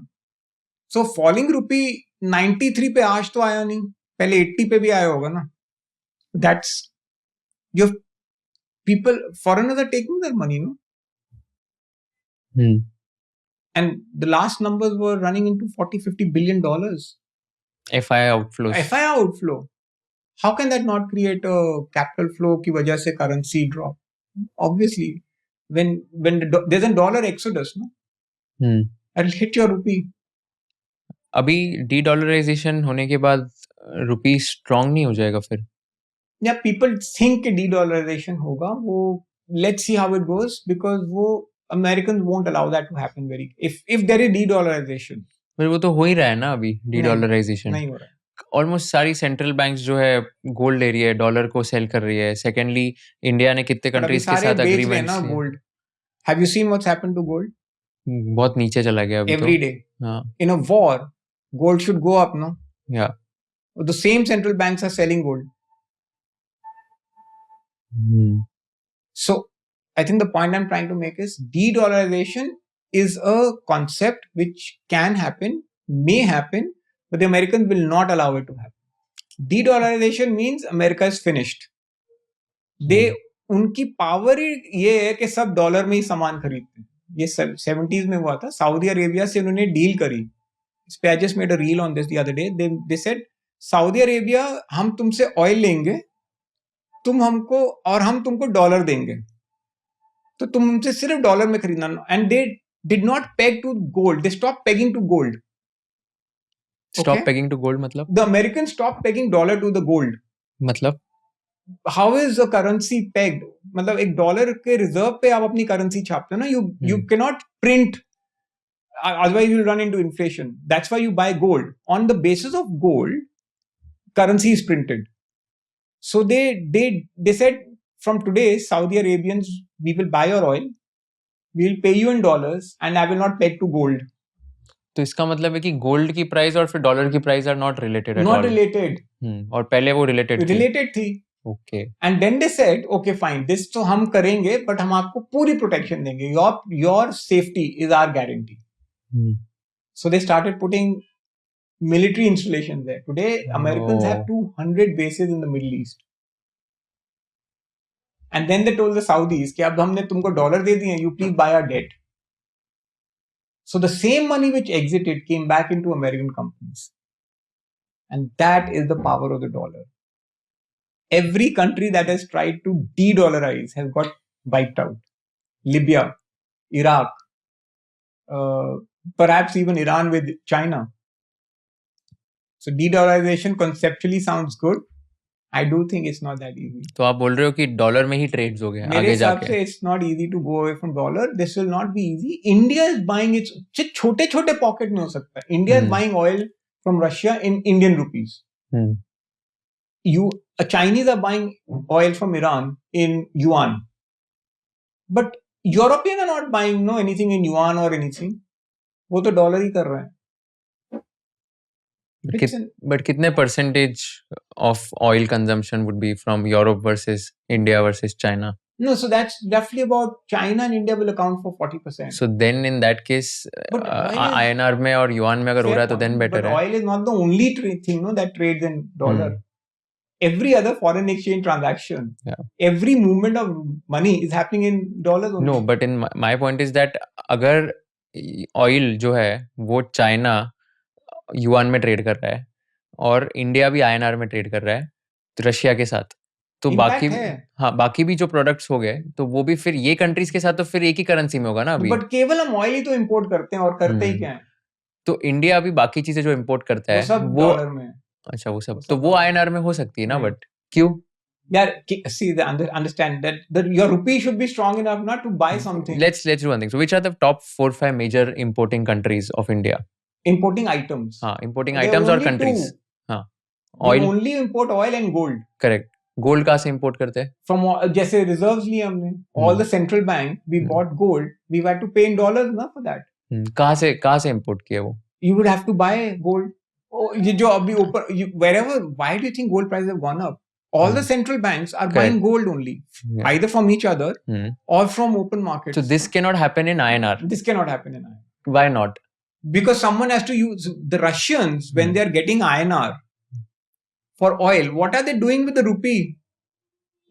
[SPEAKER 2] So falling rupee 93 पे आज तो आया नहीं. पहले 80 पे भी आया होगा ना. That's your people, foreigners are taking their money, no? And the last numbers were running into $40-50 billion.
[SPEAKER 1] FII outflows.
[SPEAKER 2] FII outflow. How can that not create a capital flow की वजह से currency drop? Obviously, when there's a dollar exodus, no? It'll hit your rupee.
[SPEAKER 1] अभी de-dollarization होने के बाद रुपी strong नहीं हो जाएगा फिर?
[SPEAKER 2] Yeah, people think कि de-dollarization होगा. वो let's see how it goes because वो Americans won't allow that to happen if there is de-dollarization.
[SPEAKER 1] फिर वो तो हो ही रहा है ना अभी de-dollarization.
[SPEAKER 2] नहीं हो रहा है.
[SPEAKER 1] ऑलमोस्ट सारी सेंट्रल बैंक्स जो है गोल्ड ले रही है, डॉलर को सेल कर रही है. सेकेंडली इंडिया ने कितने कंट्रीज के साथ एग्रीमेंट
[SPEAKER 2] किए gold. Have you seen what's happened to gold?
[SPEAKER 1] बहुत नीचे चला गया अभी
[SPEAKER 2] every day. In a war gold should go up, no?
[SPEAKER 1] या
[SPEAKER 2] the same central banks are selling gold. So I think the point I'm trying to make is de-dollarization is a concept which can happen, may happen, but the Americans will not allow it to happen. De-dollarization means America is finished. उनकी power ये है कि सब dollar में ही सामान खरीदते हैं. ये 70s में हुआ था. सऊदी अरेबिया से उन्होंने डील करी. इस पे I just made a reel on this the other day. They said, Saudi Arabia हम तुमसे ऑयल लेंगे, तुम हमको और हम तुमको डॉलर देंगे, तो तुम हमसे सिर्फ डॉलर में खरीदना. And they did not peg to gold. They stop pegging to gold.
[SPEAKER 1] Stop pegging to gold मतलब?
[SPEAKER 2] The American stop pegging dollar to the gold.
[SPEAKER 1] मतलब
[SPEAKER 2] how is a currency pegged? मतलब एक डॉलर के reserve पे आप अपनी currency छापते हो ना. You can not print, otherwise you'll run into inflation. That's why you buy gold. On the basis of gold, currency is printed. So they said, from today, Saudi Arabians, we will buy your oil, we will pay you in dollars, and I will not peg to gold.
[SPEAKER 1] तो इसका मतलब है कि gold की price और फिर dollar की price are not related.
[SPEAKER 2] Not related.
[SPEAKER 1] और पहले वो रिलेटेड
[SPEAKER 2] थी.
[SPEAKER 1] Okay.
[SPEAKER 2] And then they said, okay, fine, this तो हम करेंगे, but हम आपको पूरी protection देंगे. Your safety is our guarantee. So they started putting military installations there. Today, Americans have 200 bases in the Middle East. And then they told the Saudis कि अब हमने तुमको डॉलर दे दिए, you please buy our debt. So the same money which exited came back into American companies. And that is the power of the dollar. Every country that has tried to de-dollarize has got wiped out. Libya, Iraq, perhaps even Iran with China. So de-dollarization conceptually sounds good. I do think it's not that easy.
[SPEAKER 1] तो आप बोल रहे हो कि dollar में ही trades हो गए
[SPEAKER 2] मेरे
[SPEAKER 1] आगे
[SPEAKER 2] हिसाब
[SPEAKER 1] जाके.
[SPEAKER 2] से it's not easy to go away from dollar. This will not be easy. India is buying its छोटे छोटे पॉकेट में हो सकता है. India is buying oil from Russia in Indian rupees. Chinese are buying oil from Iran in yuan. But Europeans are not buying anything in yuan or anything. वो तो dollar ही कर रहे हैं.
[SPEAKER 1] But कितने percentage of oil consumption would be from Europe versus India versus China?
[SPEAKER 2] No, so that's roughly about China and India will account for 40%.
[SPEAKER 1] So then in that case, INR में और yuan में अगर हो रहा है तो then better
[SPEAKER 2] है. But oil is not the only thing that trades in dollar. Every other foreign exchange transaction, every movement of money is happening in dollars only.
[SPEAKER 1] No, but in my point is that अगर oil जो है वो China yuan में trade कर रहा है और India भी आईएनआर में ट्रेड कर रहा है रशिया के साथ, तो बाकी बाकी भी जो प्रोडक्ट्स हो गए तो वो भी फिर ये कंट्रीज के साथ तो फिर एक ही करेंसी में होगा ना अभी.
[SPEAKER 2] बट केवल हम ऑयल ही तो इंपोर्ट करते हैं और करते ही क्या है.
[SPEAKER 1] तो इंडिया अभी बाकी चीजें जो इंपोर्ट करता है
[SPEAKER 2] वो सब डॉलर में.
[SPEAKER 1] अच्छा वो सब तो वो आईएनआर में हो सकती है ना. बट क्यों?
[SPEAKER 2] यार see understand that your rupee should be strong enough not to buy something.
[SPEAKER 1] Let's do one thing. So which are the top 4-5 major importing countries of India?
[SPEAKER 2] Importing items.
[SPEAKER 1] Importing items or countries.
[SPEAKER 2] Oil. We only import oil and gold.
[SPEAKER 1] Correct. Gold कहाँ से import करते हैं?
[SPEAKER 2] From जैसे reserves लिए हमने. All the central bank we bought gold. We had to pay in dollars ना for that.
[SPEAKER 1] कहाँ से इंपोर्ट किया वो?
[SPEAKER 2] You would have to buy gold. ये जो अभी ऊपर wherever. Why do you think gold prices have gone up? All the central banks are buying gold only, either from each other or from open markets.
[SPEAKER 1] So this cannot happen in INR.
[SPEAKER 2] This cannot happen in INR.
[SPEAKER 1] Why not?
[SPEAKER 2] Because someone has to use the Russians when they are getting INR for oil. What are they doing with the rupee?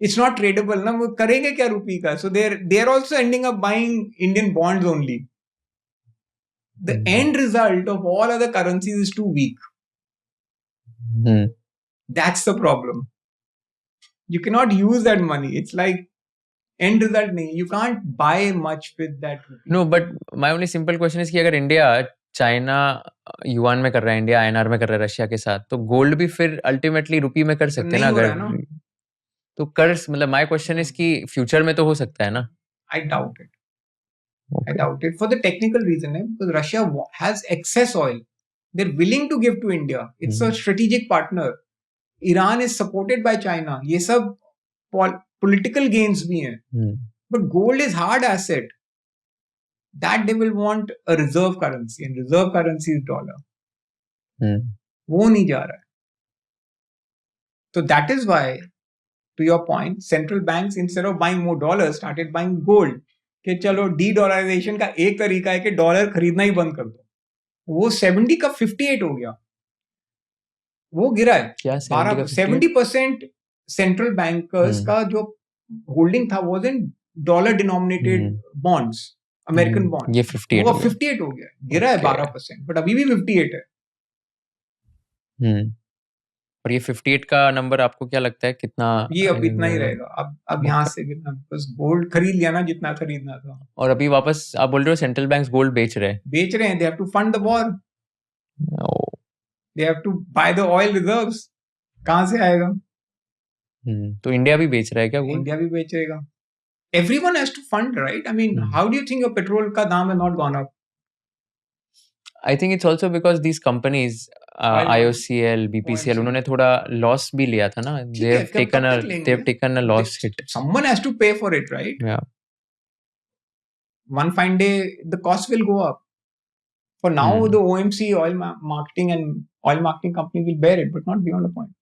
[SPEAKER 2] It's not tradable. ना वो करेंगे क्या रुपी का? So they are also ending up buying Indian bonds only. The end result of all other currencies is too weak. That's the problem. You cannot use that money. It's like end result nahi. You can't buy much with that rupee.
[SPEAKER 1] No, but my only simple question is कि अगर India China yuan में कर रहा है, India INR में कर रहा है रशिया के साथ, तो गोल्ड भी फिर अल्टीमेटली रुपी में कर सकते हैं ना. अगर तो कर मतलब माय क्वेश्चन इज कि फ्यूचर में तो हो सकता है ना.
[SPEAKER 2] I doubt it. I doubt it for the technical reason because Russia has excess oil. They're willing to give to India. It's a strategic partner. Iran is supported by China. ये सब political gains भी हैं. But gold is hard asset. That they will want a reserve currency, and reserve currency is dollar. वो नहीं जा रहा है. So that is why, to your point, central banks instead of buying more dollars started buying gold. कि चलो de-dollarization का एक तरीका है कि डॉलर खरीदना ही बंद कर दो. वो 70 का 58 हो गया. वो गिरा है. 70% सेंट्रल बैंकर्स का जो होल्डिंग था वो dollar denominated bonds, American bond.
[SPEAKER 1] ये 58
[SPEAKER 2] हो गया. गिरा है 12%, बट अभी भी 58 है.
[SPEAKER 1] और ये 58 का नंबर आपको क्या लगता है कितना?
[SPEAKER 2] ये अब इतना ही रहेगा. अब यहाँ से गिरना, बस गोल्ड खरीद लिया ना जितना खरीदना था.
[SPEAKER 1] और अभी वापस आप बोल रहे हो सेंट्रल बैंक्स गोल्ड बेच रहे हैं.
[SPEAKER 2] They have to fund the war. They have to buy the oil reserves. कहाँ से आएगा?
[SPEAKER 1] तो इंडिया भी बेच रहा है क्या?
[SPEAKER 2] इंडिया भी बेचेगा. Everyone has to fund, right? I mean, how do you think your petrol का दाम has not gone up?
[SPEAKER 1] I think it's also because these companies, IOCL, BPCL, उन्होंने थोड़ा loss भी लिया था ना. They have taken a loss hit.
[SPEAKER 2] Someone has to pay for it, right?
[SPEAKER 1] Yeah.
[SPEAKER 2] One fine day, the cost will go up. For now, the OMC oil marketing and oil marketing company will bear it, but not beyond a point.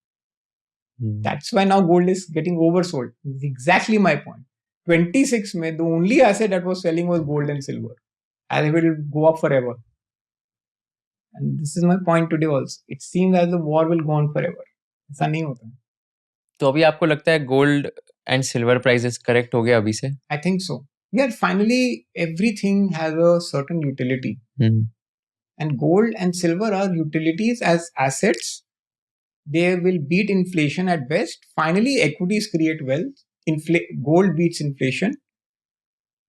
[SPEAKER 2] That's why now gold is getting oversold. It's exactly my point. 26 May, the only asset that was selling was gold and silver, and it will go up forever. And this is my point today also. It seems as the war will go on forever. ऐसा नहीं होता.
[SPEAKER 1] तो अभी आपको लगता है gold and silver prices correct हो गया अभी से?
[SPEAKER 2] I think so. Yeah, finally everything has a certain utility. And gold and silver are utilities as assets. They will beat inflation at best. Finally, equities create wealth. Gold beats inflation.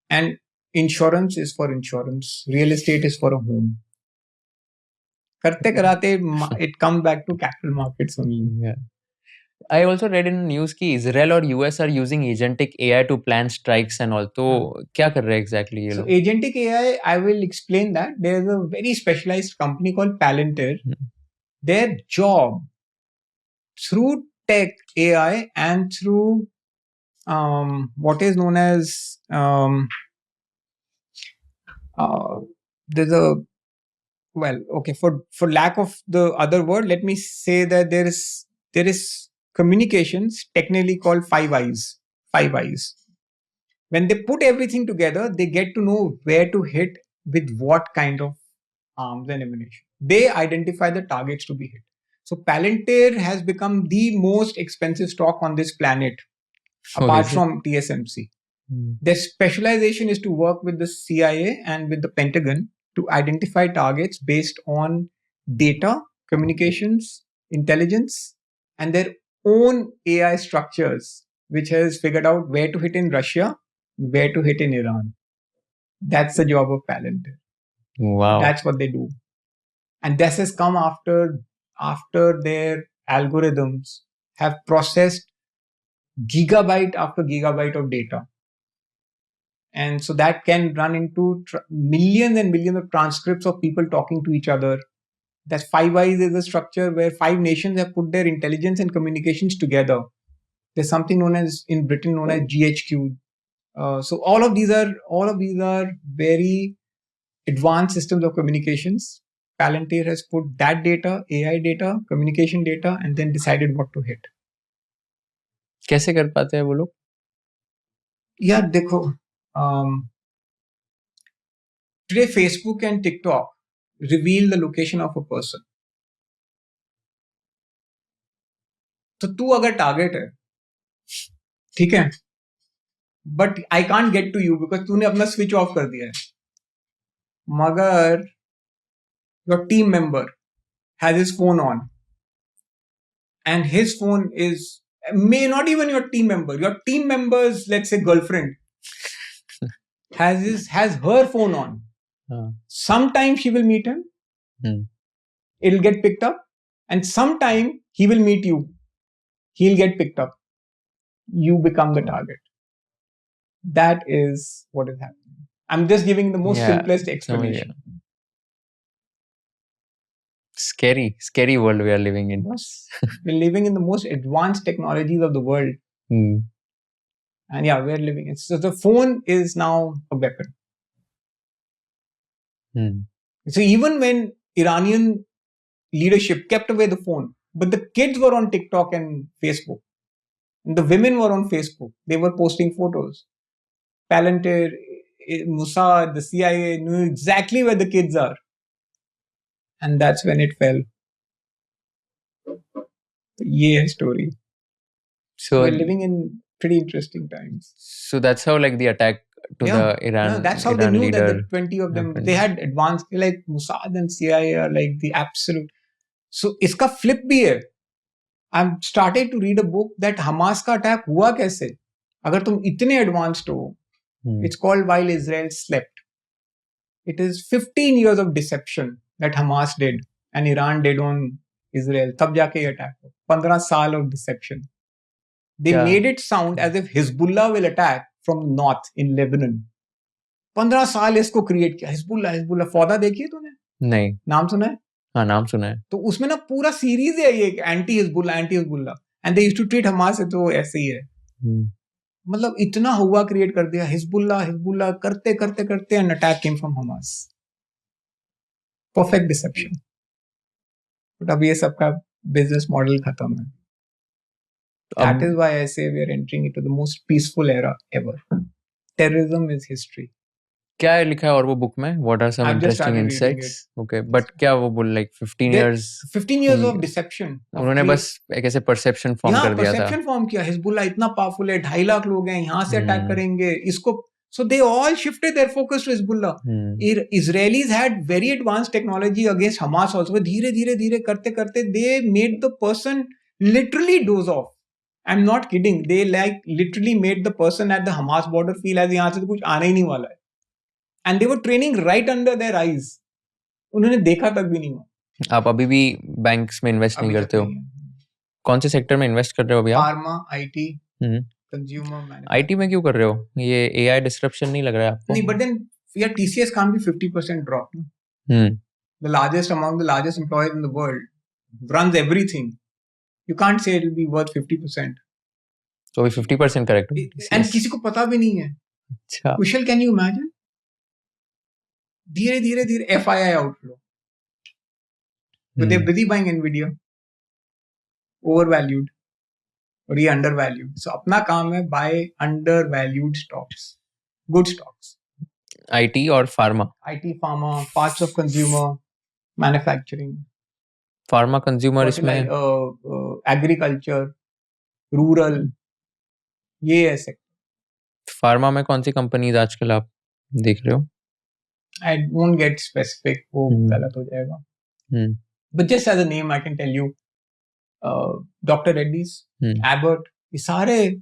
[SPEAKER 2] And insurance is for insurance. Real estate is for a home. करते कराते it comes back to capital markets only.
[SPEAKER 1] Yeah. I also read in news कि Israel और US are using agentic AI to plan strikes and all. तो क्या कर रहे हैं exactly ये
[SPEAKER 2] So
[SPEAKER 1] लोग?
[SPEAKER 2] agentic AI, I will explain that. There's a very specialized company called Palantir. Their job through tech AI and through what is known as there's a for lack of the other word, let me say that there is communications technically called five eyes. When they put everything together, they get to know where to hit with what kind of arms and ammunition. They identify the targets to be hit. So Palantir has become the most expensive stock on this planet, apart from TSMC. Their specialization is to work with the CIA and with the Pentagon to identify targets based on data, communications, intelligence, and their own AI structures, which has figured out where to hit in Russia, where to hit in Iran. That's the job of Palantir.
[SPEAKER 1] Wow.
[SPEAKER 2] That's what they do. And this has come after their algorithms have processed gigabyte after gigabyte of data. And so that can run into millions and millions of transcripts of people talking to each other. That Five Eyes is a structure where five nations have put their intelligence and communications together. There's something known as in Britain known as GHQ. So all of these are very advanced systems of communications. Palantir has put that data, AI data, communication data, and then decided what to hit.
[SPEAKER 1] कैसे कर पाते हैं वो लोग?
[SPEAKER 2] Yeah, देखो, today Facebook and TikTok reveal the location of a person. तो तू अगर टारगेट है, ठीक है, but I can't get to you because तूने अपना स्विच ऑफ कर दिया है. मगर your team member has his phone on and his phone is may not even your team member's, let's say, girlfriend has her phone on. Sometime she will meet him. It'll get picked up, and sometime he will meet you. He'll get picked up. You become the target. That is what is happening. I'm just giving the most simplest explanation.
[SPEAKER 1] Scary world we are living in.
[SPEAKER 2] We're living in the most advanced technologies of the world. And yeah, we're living in. So the phone is now a weapon. So even when Iranian leadership kept away the phone, but the kids were on TikTok and Facebook, and the women were on Facebook. They were posting photos. Palantir, Mossad, the CIA knew exactly where the kids are. And that's when it fell. Yeah, story. So we're living in pretty interesting times.
[SPEAKER 1] So that's how like the attack to the Iran.
[SPEAKER 2] No, that's how
[SPEAKER 1] Iran
[SPEAKER 2] they knew
[SPEAKER 1] leader
[SPEAKER 2] that the 20 of them happened. They had advanced, like Mossad and CIA are like the absolute. So iska flip bhi hai. I've started to read a book that Hamas ka attack hua kaise. Agar tum itne advanced ho, it's called While Israel Slept. It is 15 years of deception that Hamas did and Iran did on Israel. Tab jaake ye attack ho. 15 saal of deception. They made it sound as if Hezbollah will attack from north in Lebanon. 15 साल इसको create किया. Hezbollah फौदा देखी है तूने?
[SPEAKER 1] नहीं.
[SPEAKER 2] नाम सुना है?
[SPEAKER 1] हाँ, नाम सुना है.
[SPEAKER 2] तो उसमें ना पूरा सीरीज है ये anti Hezbollah and they used to treat Hamas तो ऐसे ही है. मतलब इतना हुआ क्रिएट कर दिया हिजबुल्ला करते करते करते an attack came from Hamas. Perfect deception. But अब ये सबका बिजनेस मॉडल खत्म है. That is why I say we are entering into the most peaceful era ever. Terrorism is history.
[SPEAKER 1] क्या है लिखा है और वो बुक में? What are some
[SPEAKER 2] I've just
[SPEAKER 1] interesting
[SPEAKER 2] started reading
[SPEAKER 1] insights? Okay, but क्या वो बोल like 15 years
[SPEAKER 2] 15 years of deception.
[SPEAKER 1] उन्होंने बस एक ऐसे perception form कर दिया था.
[SPEAKER 2] perception form किया. हिजबुल्लाह इतना powerful है, 2.5 लाख लोग हैं, यहाँ से अटैक करेंगे, इसको. So they all shifted their focus to Hezbollah. Israelis had very advanced technology against Hamas also. धीरे धीरे करते करते they made the person literally doze off. I'm not kidding. They like literally made the person at the Hamas border feel as यहाँ से तो कुछ आने ही नहीं वाला है. And they were training right under their eyes. उन्होंने देखा तक भी नहीं हुआ.
[SPEAKER 1] आप अभी भी बैंक्स में इन्वेस्ट नहीं करते हो? कौन से सेक्टर में इन्वेस्ट कर रहे हो अभी आप?
[SPEAKER 2] Pharma, IT, consumer manufacturing.
[SPEAKER 1] IT में क्यों कर रहे हो? ये एआई डिसरप्शन नहीं लग रहा है आपको?
[SPEAKER 2] नहीं, but then your TCS can't be 50% drop. The largest among the largest employers in the world runs everything. You can't say it will be worth 50%.
[SPEAKER 1] तो अभी 50% करेक्ट हो?
[SPEAKER 2] And किसी को पता भी नहीं है.
[SPEAKER 1] अच्छा.
[SPEAKER 2] कुशल, can you imagine? धीरे धीरे FII outflow. But they're busy buying Nvidia. Overvalued. और ये undervalued. So अपना काम है buy undervalued stocks. Good stocks.
[SPEAKER 1] IT और pharma.
[SPEAKER 2] IT, pharma, parts of consumer, manufacturing.
[SPEAKER 1] Pharma, consumer इसमें
[SPEAKER 2] agriculture, rural. ये है सेक्टर.
[SPEAKER 1] Pharma में कौन सी कंपनीज आजकल आप देख रहे हो?
[SPEAKER 2] I won't get specific. वो गलत हो जाएगा. But just as a name, I can tell you, Dr. Reddy's, Abbott, ये सारे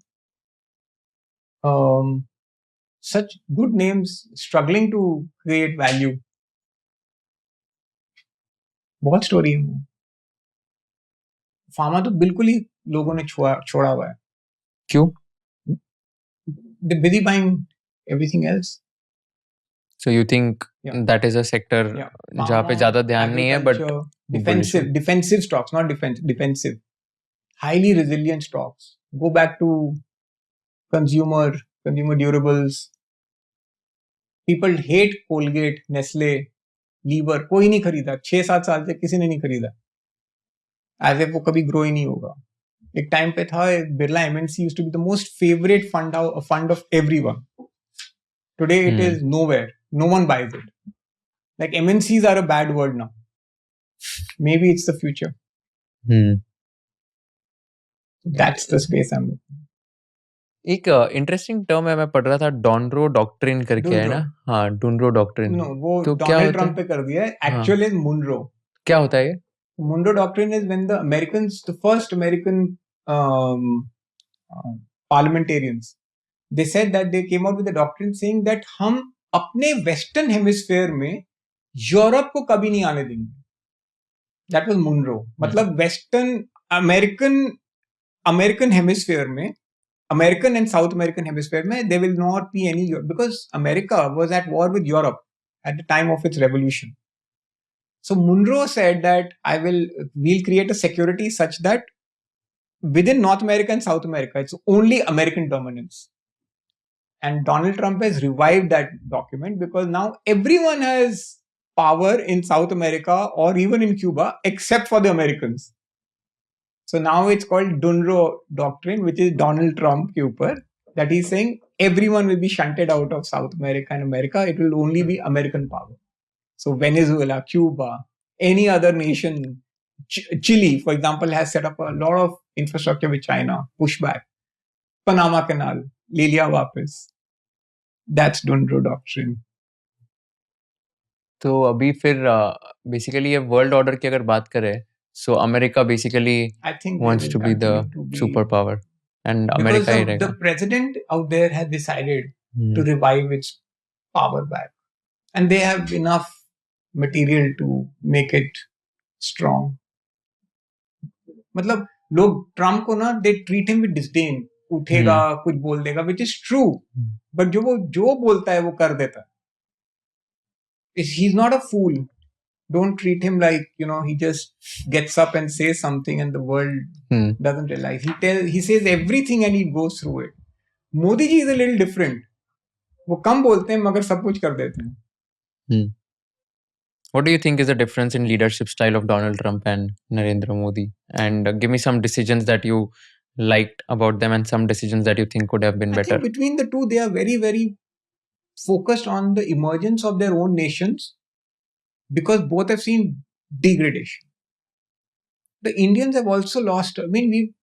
[SPEAKER 2] such good names struggling to create value. बहुत स्टोरी है. फार्मा तो बिल्कुल ही लोगों ने छोड़ा हुआ है.
[SPEAKER 1] क्यों?
[SPEAKER 2] They're busy buying everything else.
[SPEAKER 1] So you think that is a sector जहाँ पे ज़्यादा ध्यान नहीं है, but
[SPEAKER 2] defensive stocks, not defensive, highly resilient stocks. Go back to consumer durables. People hate Colgate, Nestle, Lever. कोई नहीं खरीदा. 6-7 साल से किसी ने नहीं खरीदा. As if वो कभी grow ही नहीं होगा. एक टाइम पे था, Birla MNC used to be the most favorite fund of everyone. Today it is nowhere. No one buys it. Like MNCs are a bad word now. Maybe it's the future. That's the space I'm looking.
[SPEAKER 1] एक interesting term है, मैं पढ़ रहा था, डॉनड्रो doctrine करके है ना? हाँ, डॉनड्रो डॉक्ट्रिन.
[SPEAKER 2] No, वो तो डोनाल्ड ट्रम्प पे कर दिया है. Actually is Monroe.
[SPEAKER 1] क्या होता है ये?
[SPEAKER 2] Monroe Doctrine is when the first American parliamentarians, they said that they came out with a doctrine saying that हम अपने वेस्टर्न हेमिस्फेयर में यूरोप को कभी नहीं आने देंगे. That was Monroe. मतलब वेस्टर्न अमेरिकन हेमिस्फेयर में, American and South American hemisphere में there will not be any, because America was at war with Europe at the time of its revolution. So Monroe said that we'll create a security such that within North America and South America, it's only American dominance. And Donald Trump has revived that document because now everyone has power in South America or even in Cuba except for the Americans. So now it's called Donandro Doctrine, which is Donald Trump के ऊपर, that he's saying everyone will be shunted out of South America and America. It will only be American power. So Venezuela, Cuba, any other nation, Chile, for example, has set up a lot of infrastructure with China, pushback. Panama Canal, ले लिया वापस. That's Donandro Doctrine.
[SPEAKER 1] तो अभी फिर basically ये world order की अगर बात करें, so America basically wants to be the superpower, and America ही रहेगा.
[SPEAKER 2] The president out there has decided to revive its power back, and they have enough material to make it strong. मतलब लोग Trump को ना, they treat him with disdain. उठेगा कुछ बोल देगा, which is true, but जो बोलता है वो कर देता है. He's not a fool. Don't treat him like, he just gets up and says something and the world doesn't realize. He says everything and he goes through it. Modi ji is a little different. वो कम बोलते हैं मगर सब कुछ कर देते हैं.
[SPEAKER 1] What do you think is the difference in leadership style of Donald Trump and Narendra Modi? And give me some decisions that you liked about them and some decisions that you think could have been
[SPEAKER 2] I
[SPEAKER 1] better?
[SPEAKER 2] think between the two, they are very, very focused on the emergence of their own nations because both have seen degradation. The Indians have also lost. I mean, we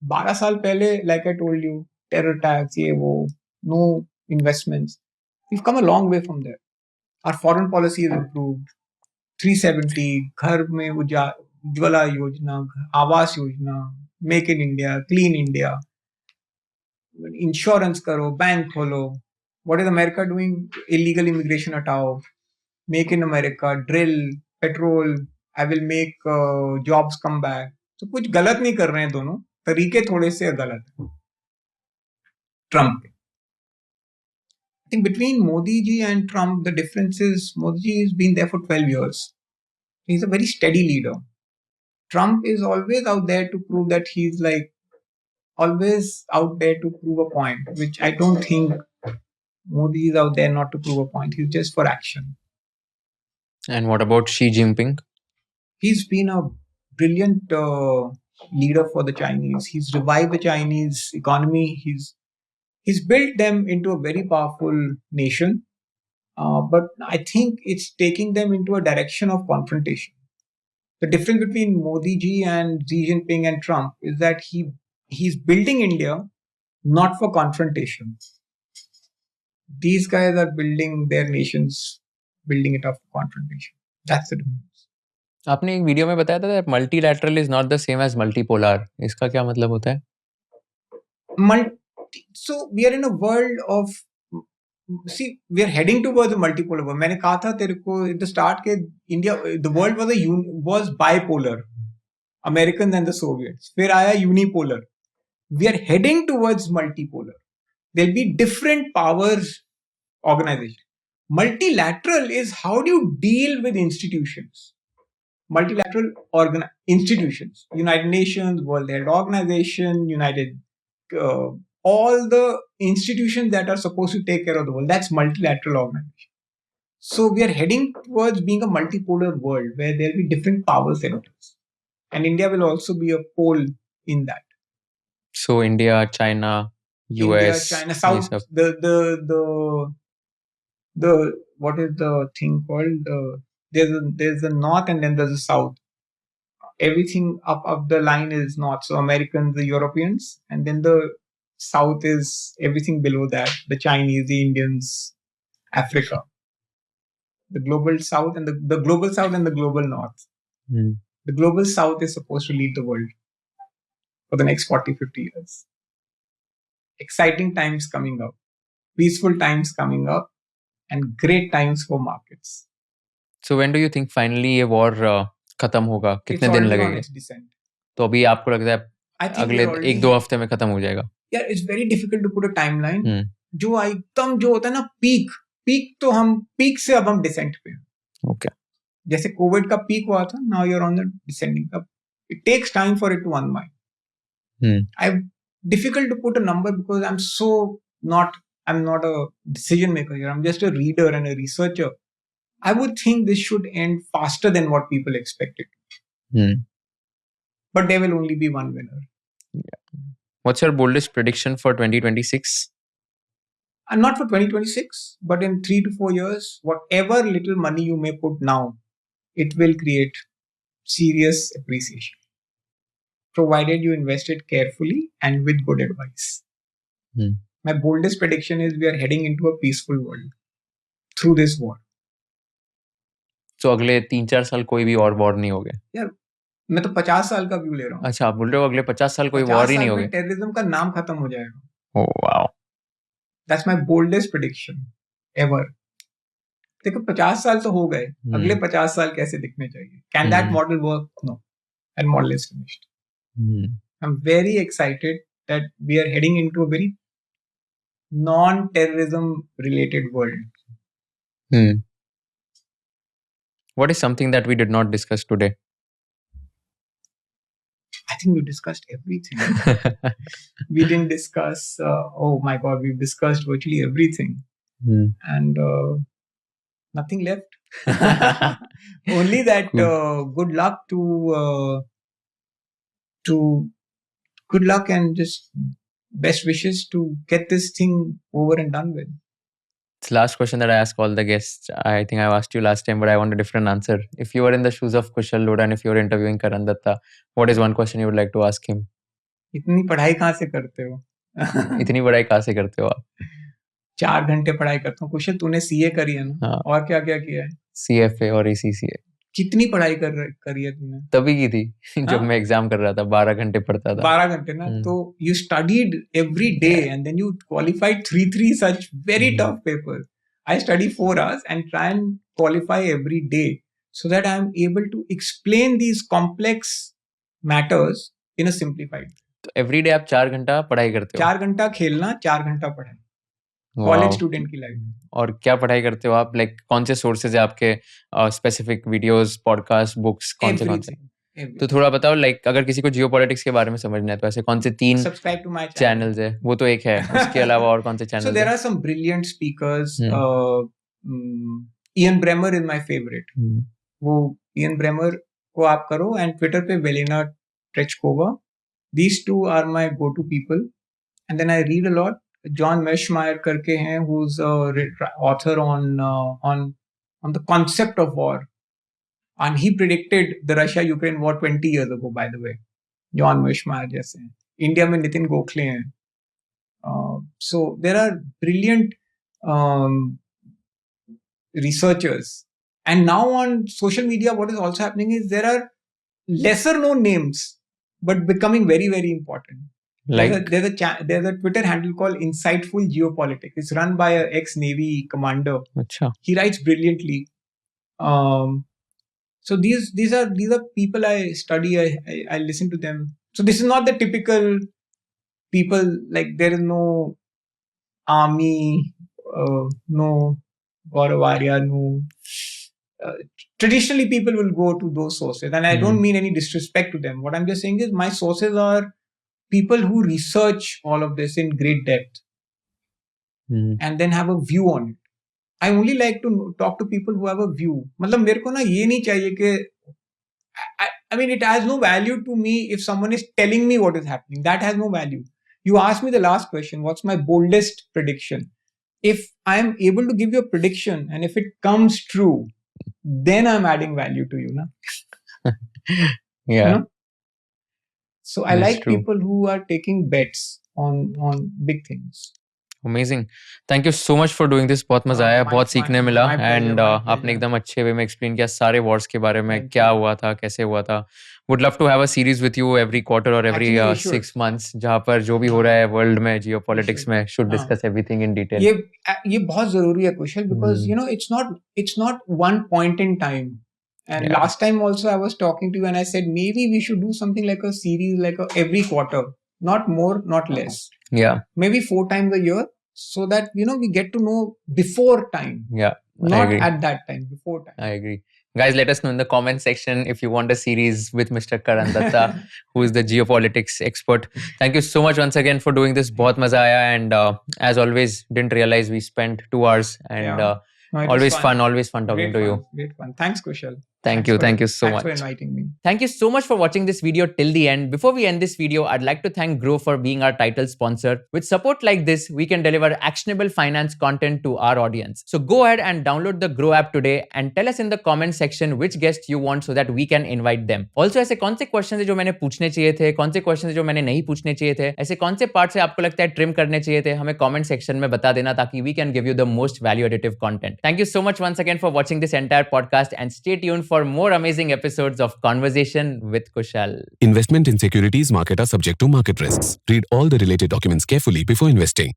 [SPEAKER 2] 12 साल पहले, like I told you, terror attacks, ये वो, no investments. We've come a long way from there. Our foreign policy has improved. 370, घर में उज्ज्वला योजना, Awas Yojana, make in India, clean India, insurance करो, bank खोलो. What is America doing? Illegal immigration हटाओ, make in America, drill, petrol, I will make jobs come back. तो कुछ गलत नहीं कर रहे हैं दोनों, तरीके थोड़े से गलत हैं. Trump. I think between Modi ji and Trump, the difference is Modi ji has been there for 12 years. He's a very steady leader. Trump is always out there to prove that he's like always out there to prove a point, which I don't think Modi is out there not to prove a point. He's just for action.
[SPEAKER 1] And what about Xi Jinping?
[SPEAKER 2] He's been a brilliant leader for the Chinese. He's revived the Chinese economy. He's built them into a very powerful nation. But I think it's taking them into a direction of confrontation. The difference between Modi ji and Xi Jinping and Trump is that he's building India not for confrontation. These guys are building their nations, building it up for confrontation. That's the difference.
[SPEAKER 1] आपने एक video में बताया था that multilateral is not the same as multipolar. इसका क्या मतलब होता है?
[SPEAKER 2] So we are in a world of, see, we are heading towards a multipolar world. मैंने कहा था तेरे को at the start के India, the world was bipolar, Americans and the Soviets. फिर आया unipolar. We are heading towards multipolar. There'll be different powers organization. Multilateral is how do you deal with institutions? Multilateral institutions, United Nations, World Health Organization, all the institutions that are supposed to take care of the world. That's multilateral organization. So we are heading towards being a multipolar world where there will be different power centers, and India will also be a pole in that.
[SPEAKER 1] So India, China, US,
[SPEAKER 2] India, China, South, the what is the thing called? There's a north and then there's a south. Everything up the line is north. So Americans, the Europeans, and then the south is everything below that. The Chinese, the Indians, Africa. The global south and the global south and the global north. The global south is supposed to lead the world for the next 40, 50 years. Exciting times coming up, peaceful times coming up, and great times for markets.
[SPEAKER 1] So when do you think finally ये war खत्म होगा? कितने दिन लगेंगे? तो अभी आपको लगता है अगले 1-2 हफ्ते में खत्म हो जाएगा?
[SPEAKER 2] Yeah, it's very difficult to put a timeline. जो एकदम जो होता है ना पीक तो हम पीक से अब हम डिसेंट पे हैं.
[SPEAKER 1] Okay.
[SPEAKER 2] जैसे कोविड का पीक हुआ था, now you're on the descending. It takes time for it to unwind. I'm difficult to put a number because I'm not a decision maker here. I'm just a reader and a researcher. I would think this should end faster than what people expected. But there will only be one winner.
[SPEAKER 1] Yeah. What's your boldest prediction for 2026?
[SPEAKER 2] And not for 2026, but in 3 to 4 years, whatever little money you may put now, it will create serious appreciation, provided you invest it carefully and with good advice. My boldest prediction is we are heading into a peaceful world through this war.
[SPEAKER 1] So अगले 3-4 साल कोई भी और war नहीं होगा?
[SPEAKER 2] यार मैं तो 50 साल का व्यू ले रहा हूँ.
[SPEAKER 1] अच्छा, आप बोल रहे हो अगले 50 साल कोई वॉर ही नहीं होगा?
[SPEAKER 2] टेररिज्म का नाम खत्म हो जाएगा.
[SPEAKER 1] Oh wow.
[SPEAKER 2] That's my boldest prediction ever. देखो 50 साल तो हो गए, अगले 50 साल कैसे दिखने चाहिए? Can that model work? No. That model is finished. I'm very excited that we are heading into a very non-terrorism related world.
[SPEAKER 1] What is something that we did not discuss today?
[SPEAKER 2] I think we discussed everything. We didn't discuss, oh my God, we've discussed virtually everything. And nothing left. Only that good luck to good luck and just best wishes to get this thing over and done with.
[SPEAKER 1] It's the last question that I ask all the guests. I think I asked you last time, but I want a different answer. If you were in the shoes of Kushal Lodha and if you were interviewing Karan Datta, what is one question you would like to ask him?
[SPEAKER 2] इतनी पढ़ाई कहाँ से करते हो?
[SPEAKER 1] इतनी पढ़ाई कहाँ से करते हो आप?
[SPEAKER 2] 4 घंटे पढ़ाई करता हूँ। कुशल तूने सीए करी है ना?
[SPEAKER 1] हाँ।
[SPEAKER 2] और क्या क्या किया है?
[SPEAKER 1] CFA और ACCA.
[SPEAKER 2] कितनी पढ़ाई करी है तूने?
[SPEAKER 1] तभी की थी जब मैं एग्जाम कर रहा था, 12 घंटे पढ़ता था.
[SPEAKER 2] 12 घंटे ना, तो you studied every day and then you qualified 3 such very tough papers. I study 4 hours and try and qualify every day so that I am able to explain these complex matters in a simplified.
[SPEAKER 1] तो every day आप 4 घंटा पढ़ाई करते हो?
[SPEAKER 2] 4 घंटा खेलना, 4 घंटा पढ़ाई. कॉलेज स्टूडेंट की लाइफ.
[SPEAKER 1] और क्या पढ़ाई करते हो आप? लाइक कौन से सोर्सेज है आपके? स्पेसिफिक वीडियोस, पॉडकास्ट, बुक्स, कौन से? तो थोड़ा बताओ, लाइक अगर किसी को जियोपॉलिटिक्स के बारे में समझना है तो ऐसे कौन से 3
[SPEAKER 2] सब्सक्राइब टू माय
[SPEAKER 1] चैनल्स है? वो तो एक है, उसके अलावा और कौन से चैनल्स
[SPEAKER 2] हैं? So there are some brilliant speakers. Ian Bremmer is my favorite. वो Ian Bremmer को आप करो and Twitter पे Velina Trechkova. These two are my go-to people. And then I read a lot. John Meschmeyer करके हैं, who's author on the concept of war, and he predicted the Russia-Ukraine war 20 years ago. By the way, John Meschmeyer जैसे हैं. India में नितिन गोखले हैं. So there are brilliant researchers, and now on social media, what is also happening is there are lesser known names but becoming very very important. Like there's a Twitter handle called Insightful Geopolitics. It's run by an ex-Navy commander. Achha. He writes brilliantly. So these are people I study. I listen to them. So this is not the typical people, like there is no army, no Gauravarya, no. Traditionally, people will go to those sources, and I don't mean any disrespect to them. What I'm just saying is my sources are people who research all of this in great depth and then have a view on it. I only like to talk to people who have a view. मतलब मेरे को ना ये नहीं चाहिए कि I mean, it has no value to me if someone is telling me what is happening. That has no value. You asked me the last question, what's my boldest prediction? If I am able to give you a prediction and if it comes true, then I'm adding value to you. Na? Yeah. You know? So I like people who are taking bets on big things.
[SPEAKER 1] Amazing. Thank you so much for doing this. बहुत मजा आया, बहुत सीखने मिला, and आपने एकदम अच्छे वे में एक्सप्लेन किया सारे wars के बारे में, क्या हुआ था, कैसे हुआ था. Would love to have a series with you every quarter or every 6 months, जहाँ पर जो भी हो रहा है वर्ल्ड में, जियोपॉलिटिक्स में, should discuss everything in detail.
[SPEAKER 2] ये बहुत जरूरी है कुशल, because you know it's not one point in time. And last time also I was talking to you and I said maybe we should do something like a series, like every quarter, not more, not less.
[SPEAKER 1] Yeah.
[SPEAKER 2] Maybe 4 times a year, so that we get to know before time.
[SPEAKER 1] Yeah.
[SPEAKER 2] Not at that time, before time.
[SPEAKER 1] I agree. Guys, let us know in the comment section if you want a series with Mr. Karan Datta, who is the geopolitics expert. Thank you so much once again for doing this. बहुत मजा आया, and as always, didn't realize we spent 2 hours, and always fun talking to you.
[SPEAKER 2] Great fun. Thanks, Kushal.
[SPEAKER 1] Thank you so much.
[SPEAKER 2] Thanks for inviting me.
[SPEAKER 1] Thank you so much for watching this video till the end. Before we end this video, I'd like to thank Grow for being our title sponsor. With support like this, we can deliver actionable finance content to our audience. So go ahead and download the Grow app today and tell us in the comment section which guest you want so that we can invite them. Also, ऐसे कौन से questions है जो मैंने पूछने चाहिए थे, कौन से questions है जो मैंने नहीं पूछने चाहिए थे, ऐसे कौन से parts है आपको लगता है trim करने चाहिए थे, हमें comment section में बता देना ताकि we can give you the most value additive content. Thank you so much once again for watching this entire podcast, and stay tuned for more amazing episodes of Conversation with Kushal.
[SPEAKER 3] Investment in securities market are subject to market risks. Read all the related documents carefully before investing.